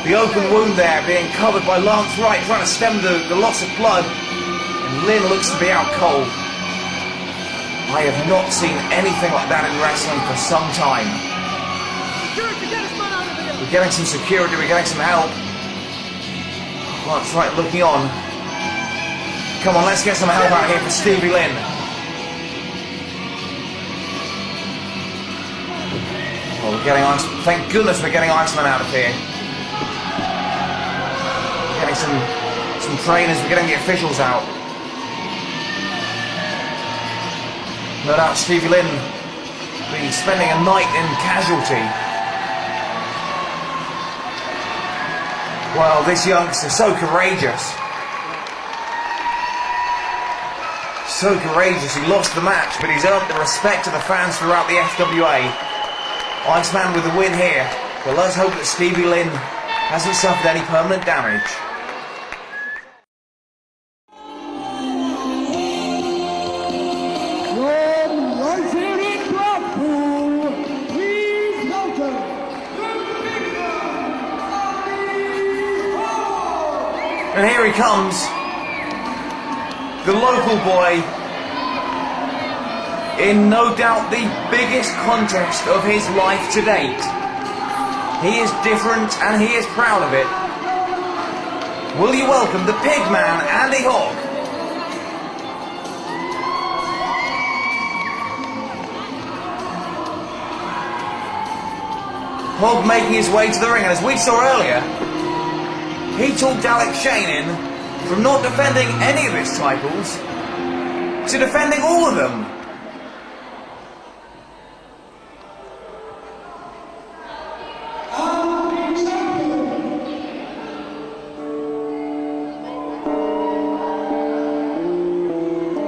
Speaker 1: The open wound there being covered by Lance Wright, trying to stem the loss of blood. And Lynn looks to be out cold. I have not seen anything like that in wrestling for some time. We're getting some security, we're getting some help. Lance Wright looking on. Come on, let's get some help out here for Stevie Lynn. Well, we're getting thank goodness we're getting Iceman out of here. We're getting some trainers, we're getting the officials out. No doubt Stevie Lynn will be spending a night in casualty. Well, this youngster, so courageous. So courageous, he lost the match, but he's earned the respect of the fans throughout the FWA. Iceman with the win here, but let's hope that Stevie Lynn hasn't suffered any permanent damage. And here he comes, the local boy, in no doubt the biggest contest of his life to date. He is different and he is proud of it. Will you welcome the pig man, Andy Hogg? Hogg making his way to the ring, and as we saw earlier, he talked Alex Shane in from not defending any of his titles to defending all of them.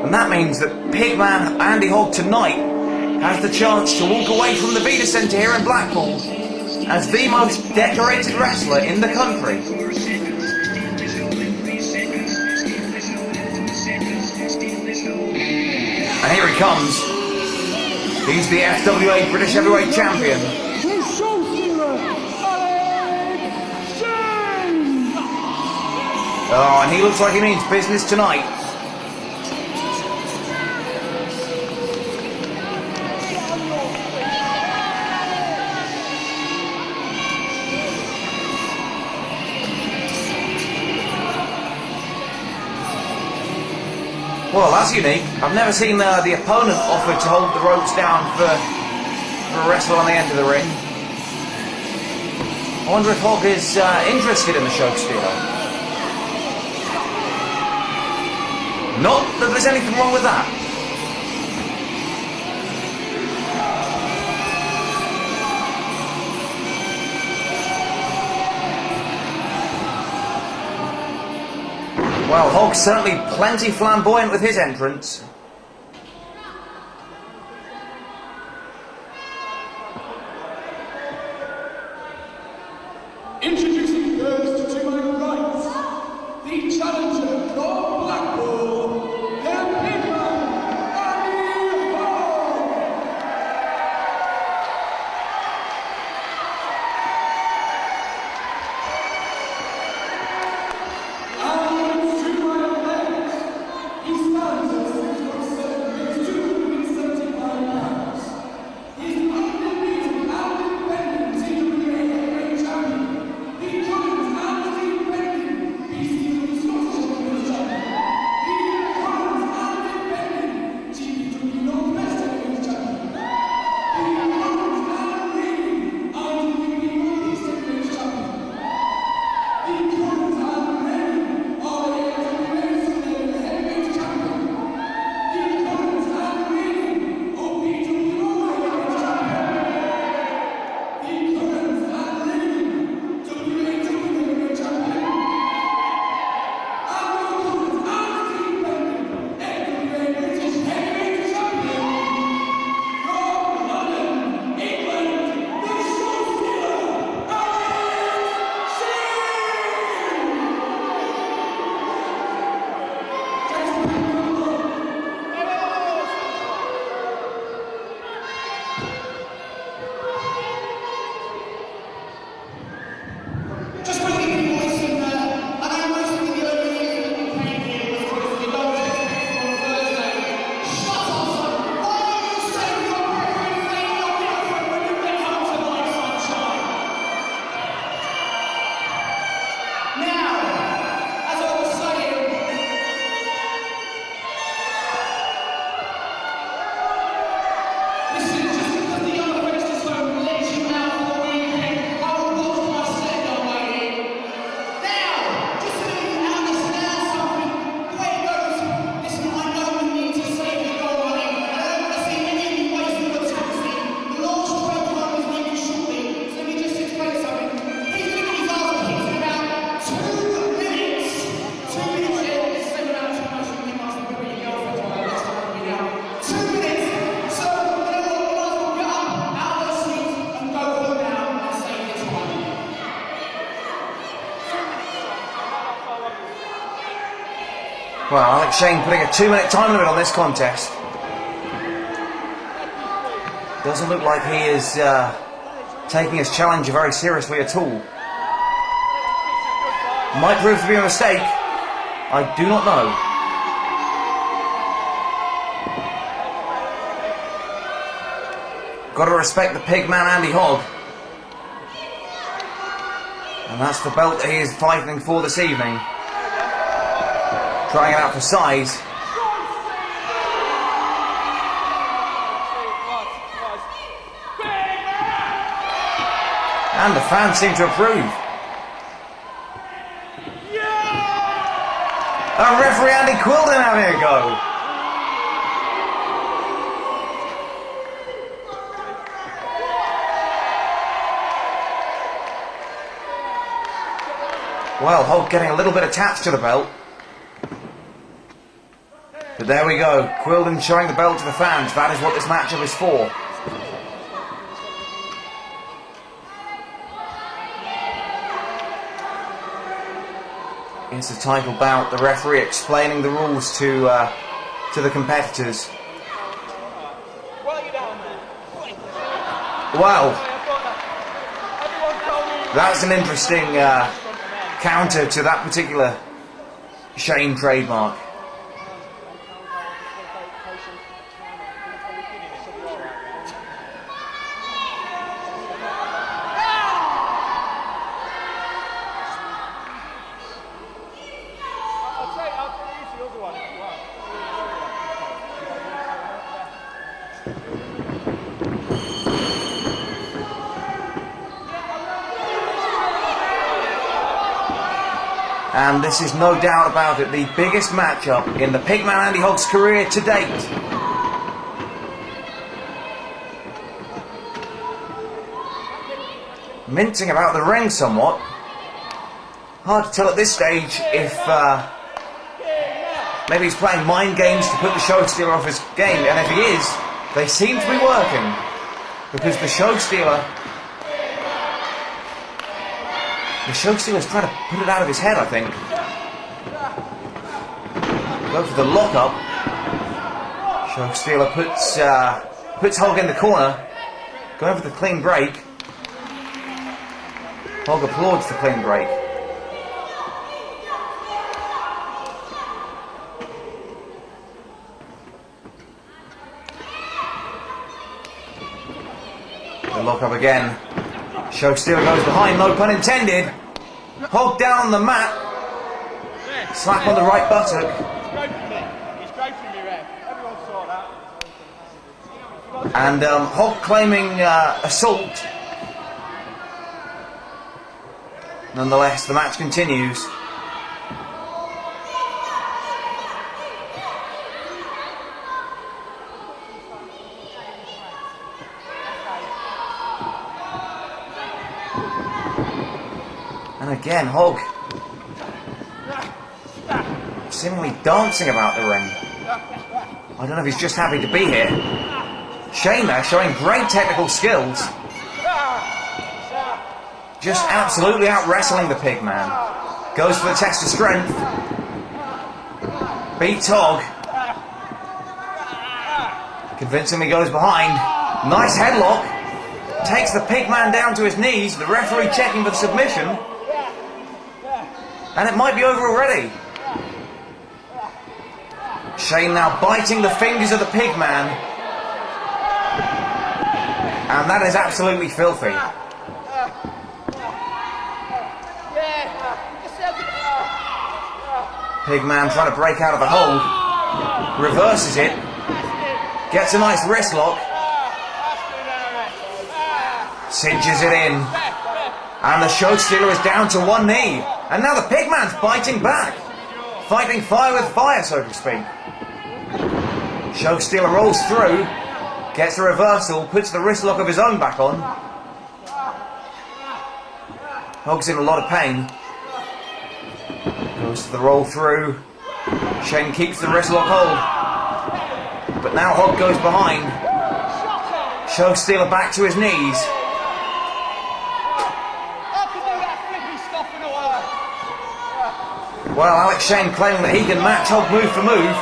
Speaker 1: And that means that Pigman Andy Hogg tonight has the chance to walk away from the Vita Centre here in Blackpool as the most decorated wrestler in the country. And here he comes. He's the FWA British Heavyweight Champion. Oh, and he looks like he means business tonight. Well, that's unique. I've never seen the opponent offer to hold the ropes down for a wrestler on the end of the ring. I wonder if Hogg is interested in the show stealer. Not that there's anything wrong with that. Well, Hogg's certainly plenty flamboyant with his entrance.
Speaker 3: Introducing those to my right, the challenger from Blackpool, the big man, Andy Hogg. And to my left, he stands at 6'7", 275 pounds. He's undefeated and independent TWA heavyweight champion. He joins and independent BCW Scottish Heavyweight champion. He joins and independent GPW Northwest Heavyweight champion. He joins and reigning IWP Northeast Heavyweight champion. He joins and reigning RAWS Heavyweight champion. He joins and reigning OPW Norway Heavyweight champion. He joins and reigning WAW Heavyweight champion. And he joins and independent FWA British Heavyweight champion. From London, England, the show stealer, Alex Sheen! Just want to give you a voice in there. I know most of the early years that we came here was because we don't expect on Thursday. Shut up, son. Why don't you save your breath and make your girlfriend when you get home tonight, sunshine? Now, as I was saying, listen, just because the young Festus won't let you out for the weekend, I will watch my set, young lady. Now, just so you understand something, the way it goes, listen, I know you need to save your goal money, and I don't want to see any of you wasting your taxi. The launch program is leaving shortly, so let me just explain something. He's doing his arse kicks in about 2 minutes. 2 minutes, yeah, this is about too much. You must have put your girlfriend on that list, I'm going to be down. 2 minutes, so you know what, you might as well get up out of those seats and go home now and save your time.
Speaker 1: Well, Alex Shane putting a 2-minute time limit on this contest. Doesn't look like he is taking his challenger very seriously at all. Might prove to be a mistake. I do not know. Got to respect the pig man Andy Hogg. And that's the belt that he is fighting for this evening. Trying it out for size. And the fans seem to approve. And referee Andy Quilden having a go. Well, Hogg getting a little bit attached to the belt. But there we go, Quilden showing the belt to the fans. That is what this matchup is for. It's a title bout, the referee explaining the rules to the competitors. Wow, that's an interesting counter to that particular Shane trademark. And this is no doubt about it, the biggest matchup in the Pigman Andy Hogg's career to date. Mincing about the ring somewhat. Hard to tell at this stage if Maybe he's playing mind games to put the show stealer off his game, and if he is, they seem to be working. Because the show stealer's trying to put it out of his head, I think. Go for the lock-up. Show stealer puts Hogg in the corner. Going for the clean break. Hogg applauds the clean break. The lock up again. Show stealer goes behind, no pun intended. Hogg down on the mat. Slap on the right buttock.
Speaker 4: He's scraping me, Ref. Everyone saw that.
Speaker 1: And Hogg claiming assault. Nonetheless, the match continues. And again, Hogg seemingly dancing about the ring. I don't know if he's just happy to be here. Shane there showing great technical skills. Just absolutely out-wrestling the pig man. Goes for the test of strength. Beats Hogg. Convincingly goes behind. Nice headlock. Takes the pig man down to his knees. The referee checking for the submission. And it might be over already. Shane now biting the fingers of the pig man. And that is absolutely filthy. Pig man trying to break out of the hold. Reverses it. Gets a nice wrist lock. Cinches it in. And the show stealer is down to one knee. And now the pig man's biting back. Fighting fire with fire, so to speak. Show stealer rolls through. Gets the reversal. Puts the wrist lock of his own back on. Hogg's in a lot of pain. Goes to the roll through. Shane keeps the wrist lock hold. But now Hogg goes behind. Show stealer back to his knees. Well, Alex Shane claiming that he can match Hogg move for move.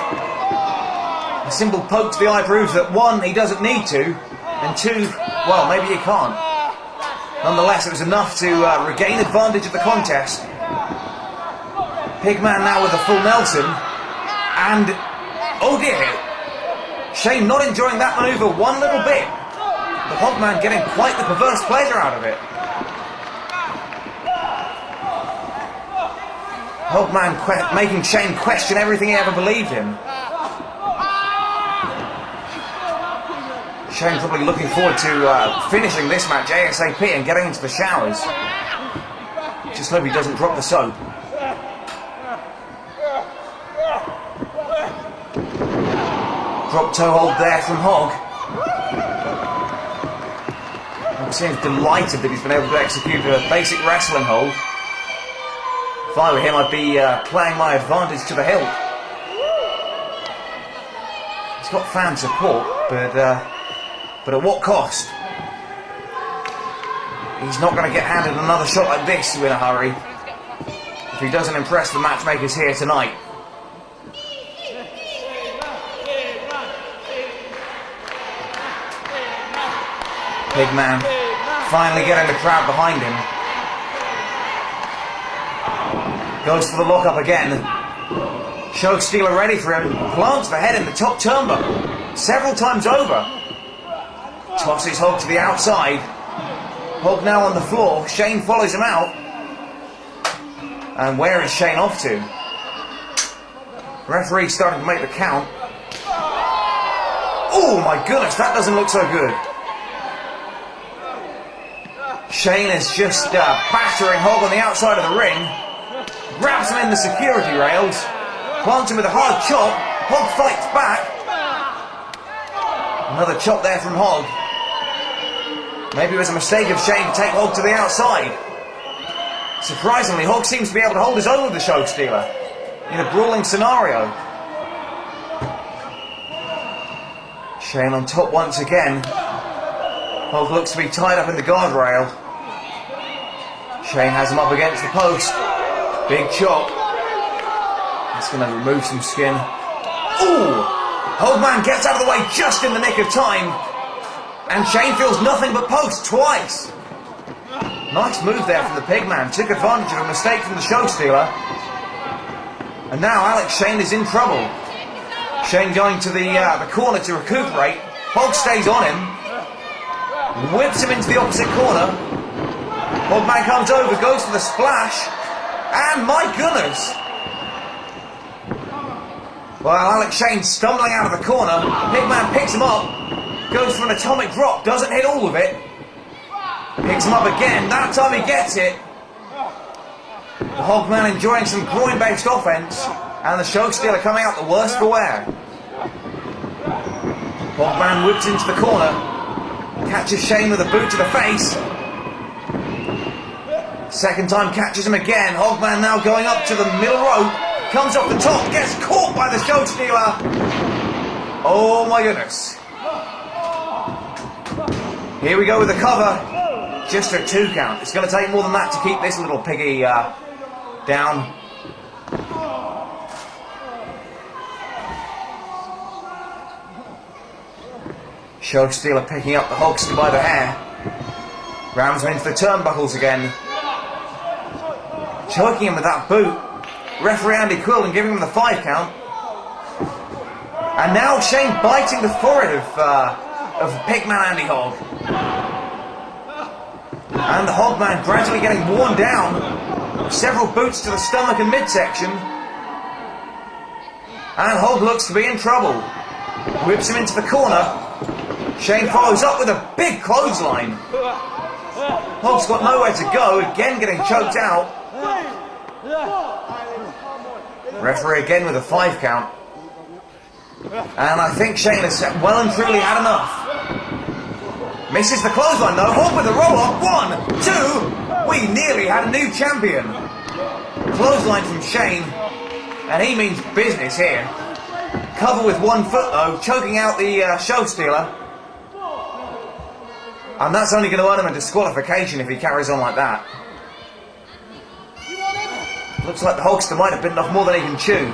Speaker 1: A simple poke to the eye proves that one, he doesn't need to, and two, well, maybe he can't. Nonetheless, it was enough to regain advantage of the contest. Pigman now with a full Nelson, and oh dear, Shane not enjoying that manoeuvre one little bit. The Hogman getting quite the perverse pleasure out of it. Hogman making Shane question everything he ever believed in. Shane probably looking forward to finishing this match ASAP and getting into the showers. Just hope he doesn't drop the soap. Drop toe hold there from Hogg. Hogg seems delighted that he's been able to execute a basic wrestling hold. If I were him, I'd be playing my advantage to the hilt. He's got fan support, but at what cost? He's not going to get handed another shot like this in a hurry if he doesn't impress the matchmakers here tonight. Pigman finally getting the crowd behind him. Goes for the lock-up again. Show stealer ready for him. Plants the head in the top turnbuckle several times over. Tosses Hogg to the outside. Hogg now on the floor. Shane follows him out. And where is Shane off to? Referee starting to make the count. Oh my goodness, that doesn't look so good. Shane is just battering Hogg on the outside of the ring. Grabs him in the security rails. Plants him with a hard chop. Hogg fights back. Another chop there from Hogg. Maybe it was a mistake of Shane to take Hogg to the outside. Surprisingly, Hogg seems to be able to hold his own with the show stealer in a brawling scenario. Shane on top once again. Hogg looks to be tied up in the guardrail. Shane has him up against the post. Big chop. That's going to remove some skin. Ooh! Hogman gets out of the way just in the nick of time. And Shane feels nothing but post twice. Nice move there from the Pigman. Took advantage of a mistake from the show stealer. And now Alex Shane is in trouble. Shane going to the corner to recuperate. Hogg stays on him. Whips him into the opposite corner. Hogman comes over, goes for the splash. And my goodness! Well, Alex Shane stumbling out of the corner. Pigman picks him up. Goes for an atomic drop. Doesn't hit all of it. Picks him up again. That time he gets it. The Hogman enjoying some groin-based offense. And the show stealer coming out the worst for wear. Hogman whips into the corner. Catches Shane with a boot to the face. Second time catches him again. Hogman now going up to the middle rope. Comes off the top. Gets caught by the show stealer. Oh my goodness. Here we go with the cover. Just a 2 count. It's going to take more than that to keep this little piggy down. Show stealer picking up the Hogster by the hair. Rams him into the turnbuckles again. Choking him with that boot. Referee Andy Quilden giving him the 5 count. And now Shane biting the forehead of Pigman Andy Hogg. And the Hogman gradually getting worn down. Several boots to the stomach and midsection. And Hogg looks to be in trouble. Whips him into the corner. Shane follows up with a big clothesline. Hogg's got nowhere to go, again getting choked out. Referee again with a 5 count. And I think Shane has well and truly had enough. Misses the clothesline though. Hogg with a roll-up. 1, 2. We nearly had a new champion. Clothesline from Shane. And he means business here. Cover with 1 foot though, choking out the show stealer. And that's only going to earn him a disqualification if he carries on like that. Looks like the Hogster might have bitten off more than he can chew.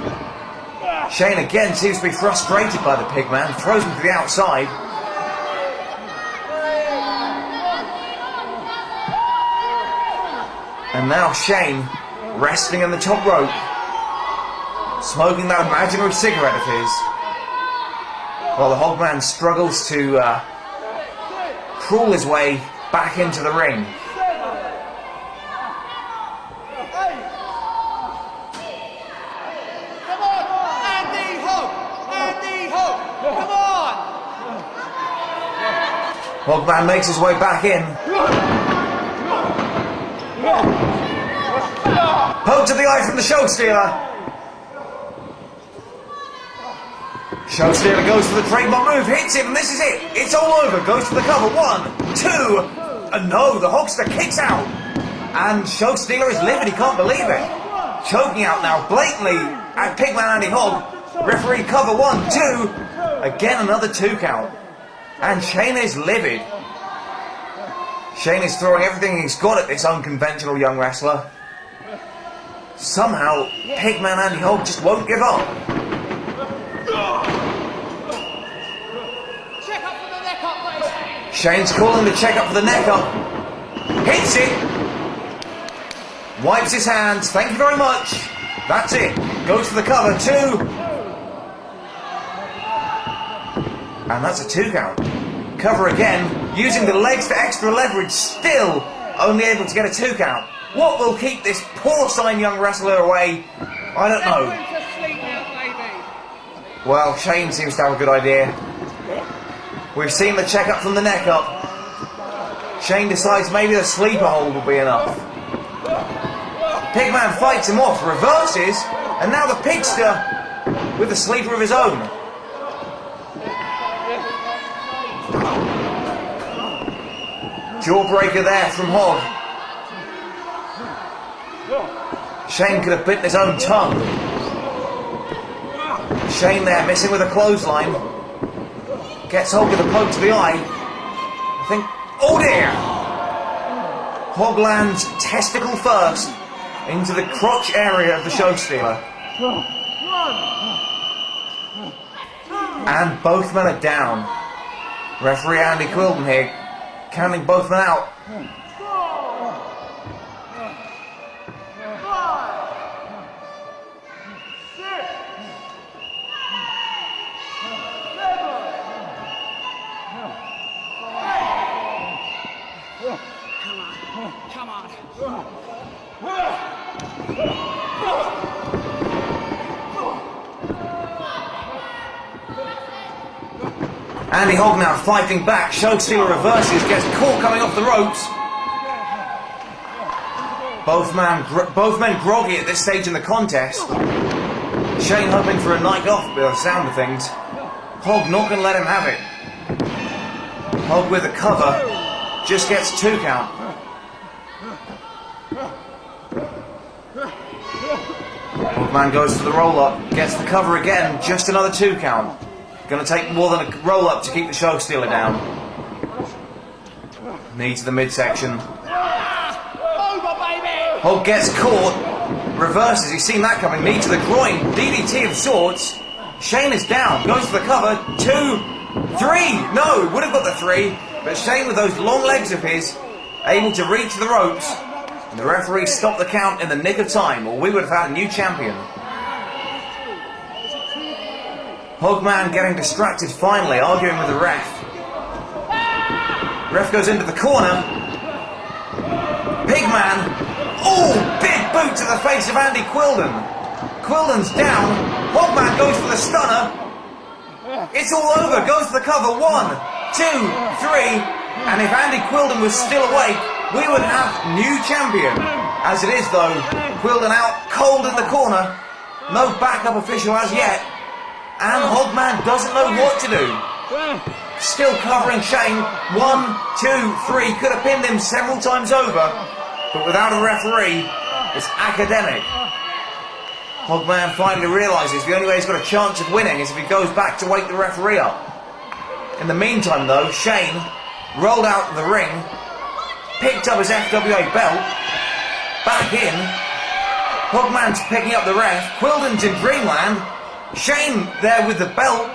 Speaker 1: Shane again seems to be frustrated by the Pigman. Throws him to the outside. And now Shane resting on the top rope. Smoking that imaginary cigarette of his. While the Hogman struggles to crawl his way back into the ring.
Speaker 4: Come on, Andy Hogg! Andy Hogg! Come on!
Speaker 1: Hogman makes his way back in. Poke to the eye from the show stealer. Show stealer goes for the trademark move, hits it, and this is it. It's all over. Goes for the cover. 1, 2. And no, the Hogster kicks out. And show stealer is livid. He can't believe it. Choking out now, blatantly at Pigman Andy Hogg. Referee cover. 1, 2. Again, another 2 count. And Shane is livid. Shane is throwing everything he's got at this unconventional young wrestler. Somehow, Pigman Andy Hogg just won't give up.
Speaker 4: Check up for the neck up, please!
Speaker 1: Shane's calling the check up for the neck up. Hits it. Wipes his hands. Thank you very much. That's it. Goes for the cover. 2. And that's a 2 count. Cover again. Using the legs for extra leverage. Still only able to get a 2 count. What will keep this porcine young wrestler away? I don't know. Well, Shane seems to have a good idea. We've seen the check up from the neck up. Shane decides maybe the sleeper hold will be enough. Pigman fights him off, reverses, and now the Pigster with the sleeper of his own. Jawbreaker there from Hogg. Shane could have bitten his own tongue. Shane there missing with a clothesline. Gets Hogg with a poke to the eye. I think... Oh dear! Hogg lands testicle first into the crotch area of the show stealer. And both men are down. Referee Andy Quilden here, counting both men out.
Speaker 4: Come on.
Speaker 1: Andy Hogg now fighting back. Show stealer reverses, gets caught coming off the ropes. Both men groggy at this stage in the contest. Shane hoping for a night off by the sound of things. Hogg not going to let him have it. Hogg with a cover, just gets 2 count. Hogman goes for the roll-up, gets the cover again, just another 2 count. Going to take more than a roll-up to keep the show stealer down. Knee to the midsection. Hogg gets caught, reverses, he's seen that coming, knee to the groin, DDT of sorts. Shane is down, goes for the cover, 2, 3, no, would have got the 3, but Shane with those long legs of his, able to reach the ropes, and the referee stopped the count in the nick of time, or we would have had a new champion. Hogman getting distracted finally, arguing with the ref. Ref goes into the corner. Pigman. Oh, big boot to the face of Andy Quilden. Quilden's down. Hogman goes for the stunner. It's all over. Goes for the cover. 1, 2, 3. And if Andy Quilden was still awake, we would have new champion. As it is though, Quilden out cold in the corner. No backup official as yet. And Hogman doesn't know what to do. Still covering Shane. 1, 2, 3. Could have pinned him several times over. But without a referee, it's academic. Hogman finally realises the only way he's got a chance of winning is if he goes back to wake the referee up. In the meantime though, Shane rolled out of the ring, picked up his FWA belt, back in. Hogman's picking up the ref. Quilden's in dreamland. Shane there with the belt.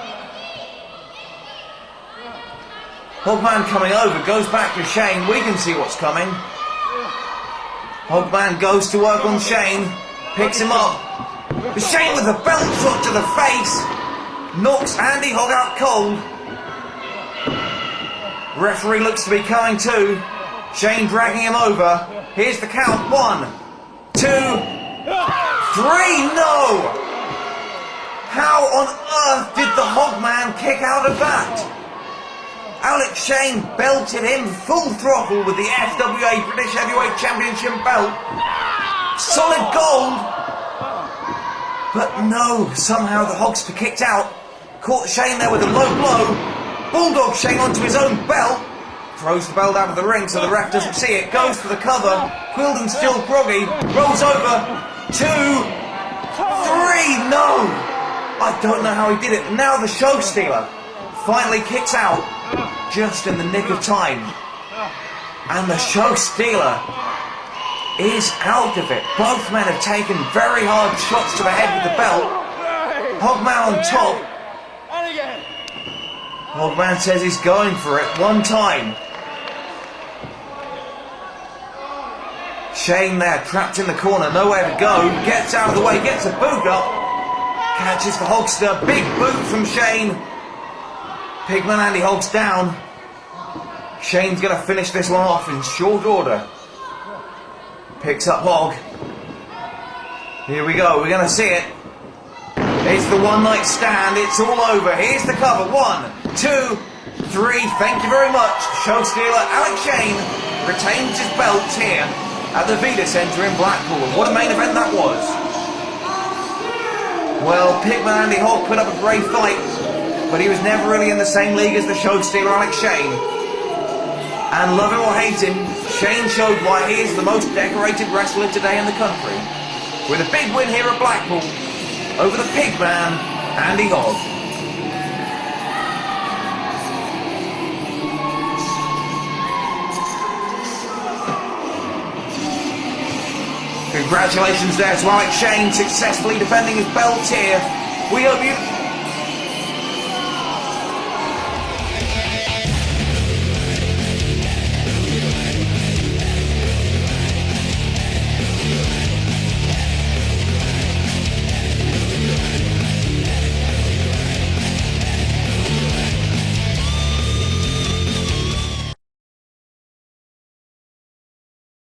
Speaker 1: Hogman coming over, goes back to Shane. We can see what's coming. Hogman goes to work on Shane, picks him up. Shane with the belt shot to the face, knocks Andy Hogg out cold. Referee looks to be coming too. Shane dragging him over. Here's the count. 1, 2, 3. No! How on earth did the Hogman kick out of that? Alex Shane belted him full throttle with the FWA British Heavyweight Championship belt. Solid gold. But no, somehow the Hogster kicked out. Caught Shane there with a low blow. Bulldog Shane onto his own belt. Throws the belt out of the ring so the ref doesn't see it. Goes for the cover. Quilden still groggy. Rolls over. 2, 3. No! I don't know how he did it. Now the show stealer finally kicks out just in the nick of time. And the show stealer is out of it. Both men have taken very hard shots to the head with the belt. Hogman on top. Hogman says he's going for it one time. Shane there, trapped in the corner, nowhere to go. Gets out of the way, gets a boot up. Catches the Hogster, big boot from Shane. Pigman Andy Hogg's down. Shane's going to finish this one off in short order. Picks up Hogg. Here we go, we're going to see it. It's the one night stand, it's all over. Here's the cover. 1, 2, 3. Thank you very much. Show stealer Alex Shane retains his belts here at the Vita Centre in Blackpool. What a main event that was. Well, Pigman Andy Hogg put up a great fight, but he was never really in the same league as the show stealer Alex Shane. And love him or hate him, Shane showed why he is the most decorated wrestler today in the country. With a big win here at Blackpool over the Pigman Andy Hogg. Congratulations there to Alex Shane, successfully defending his belt here. We hope you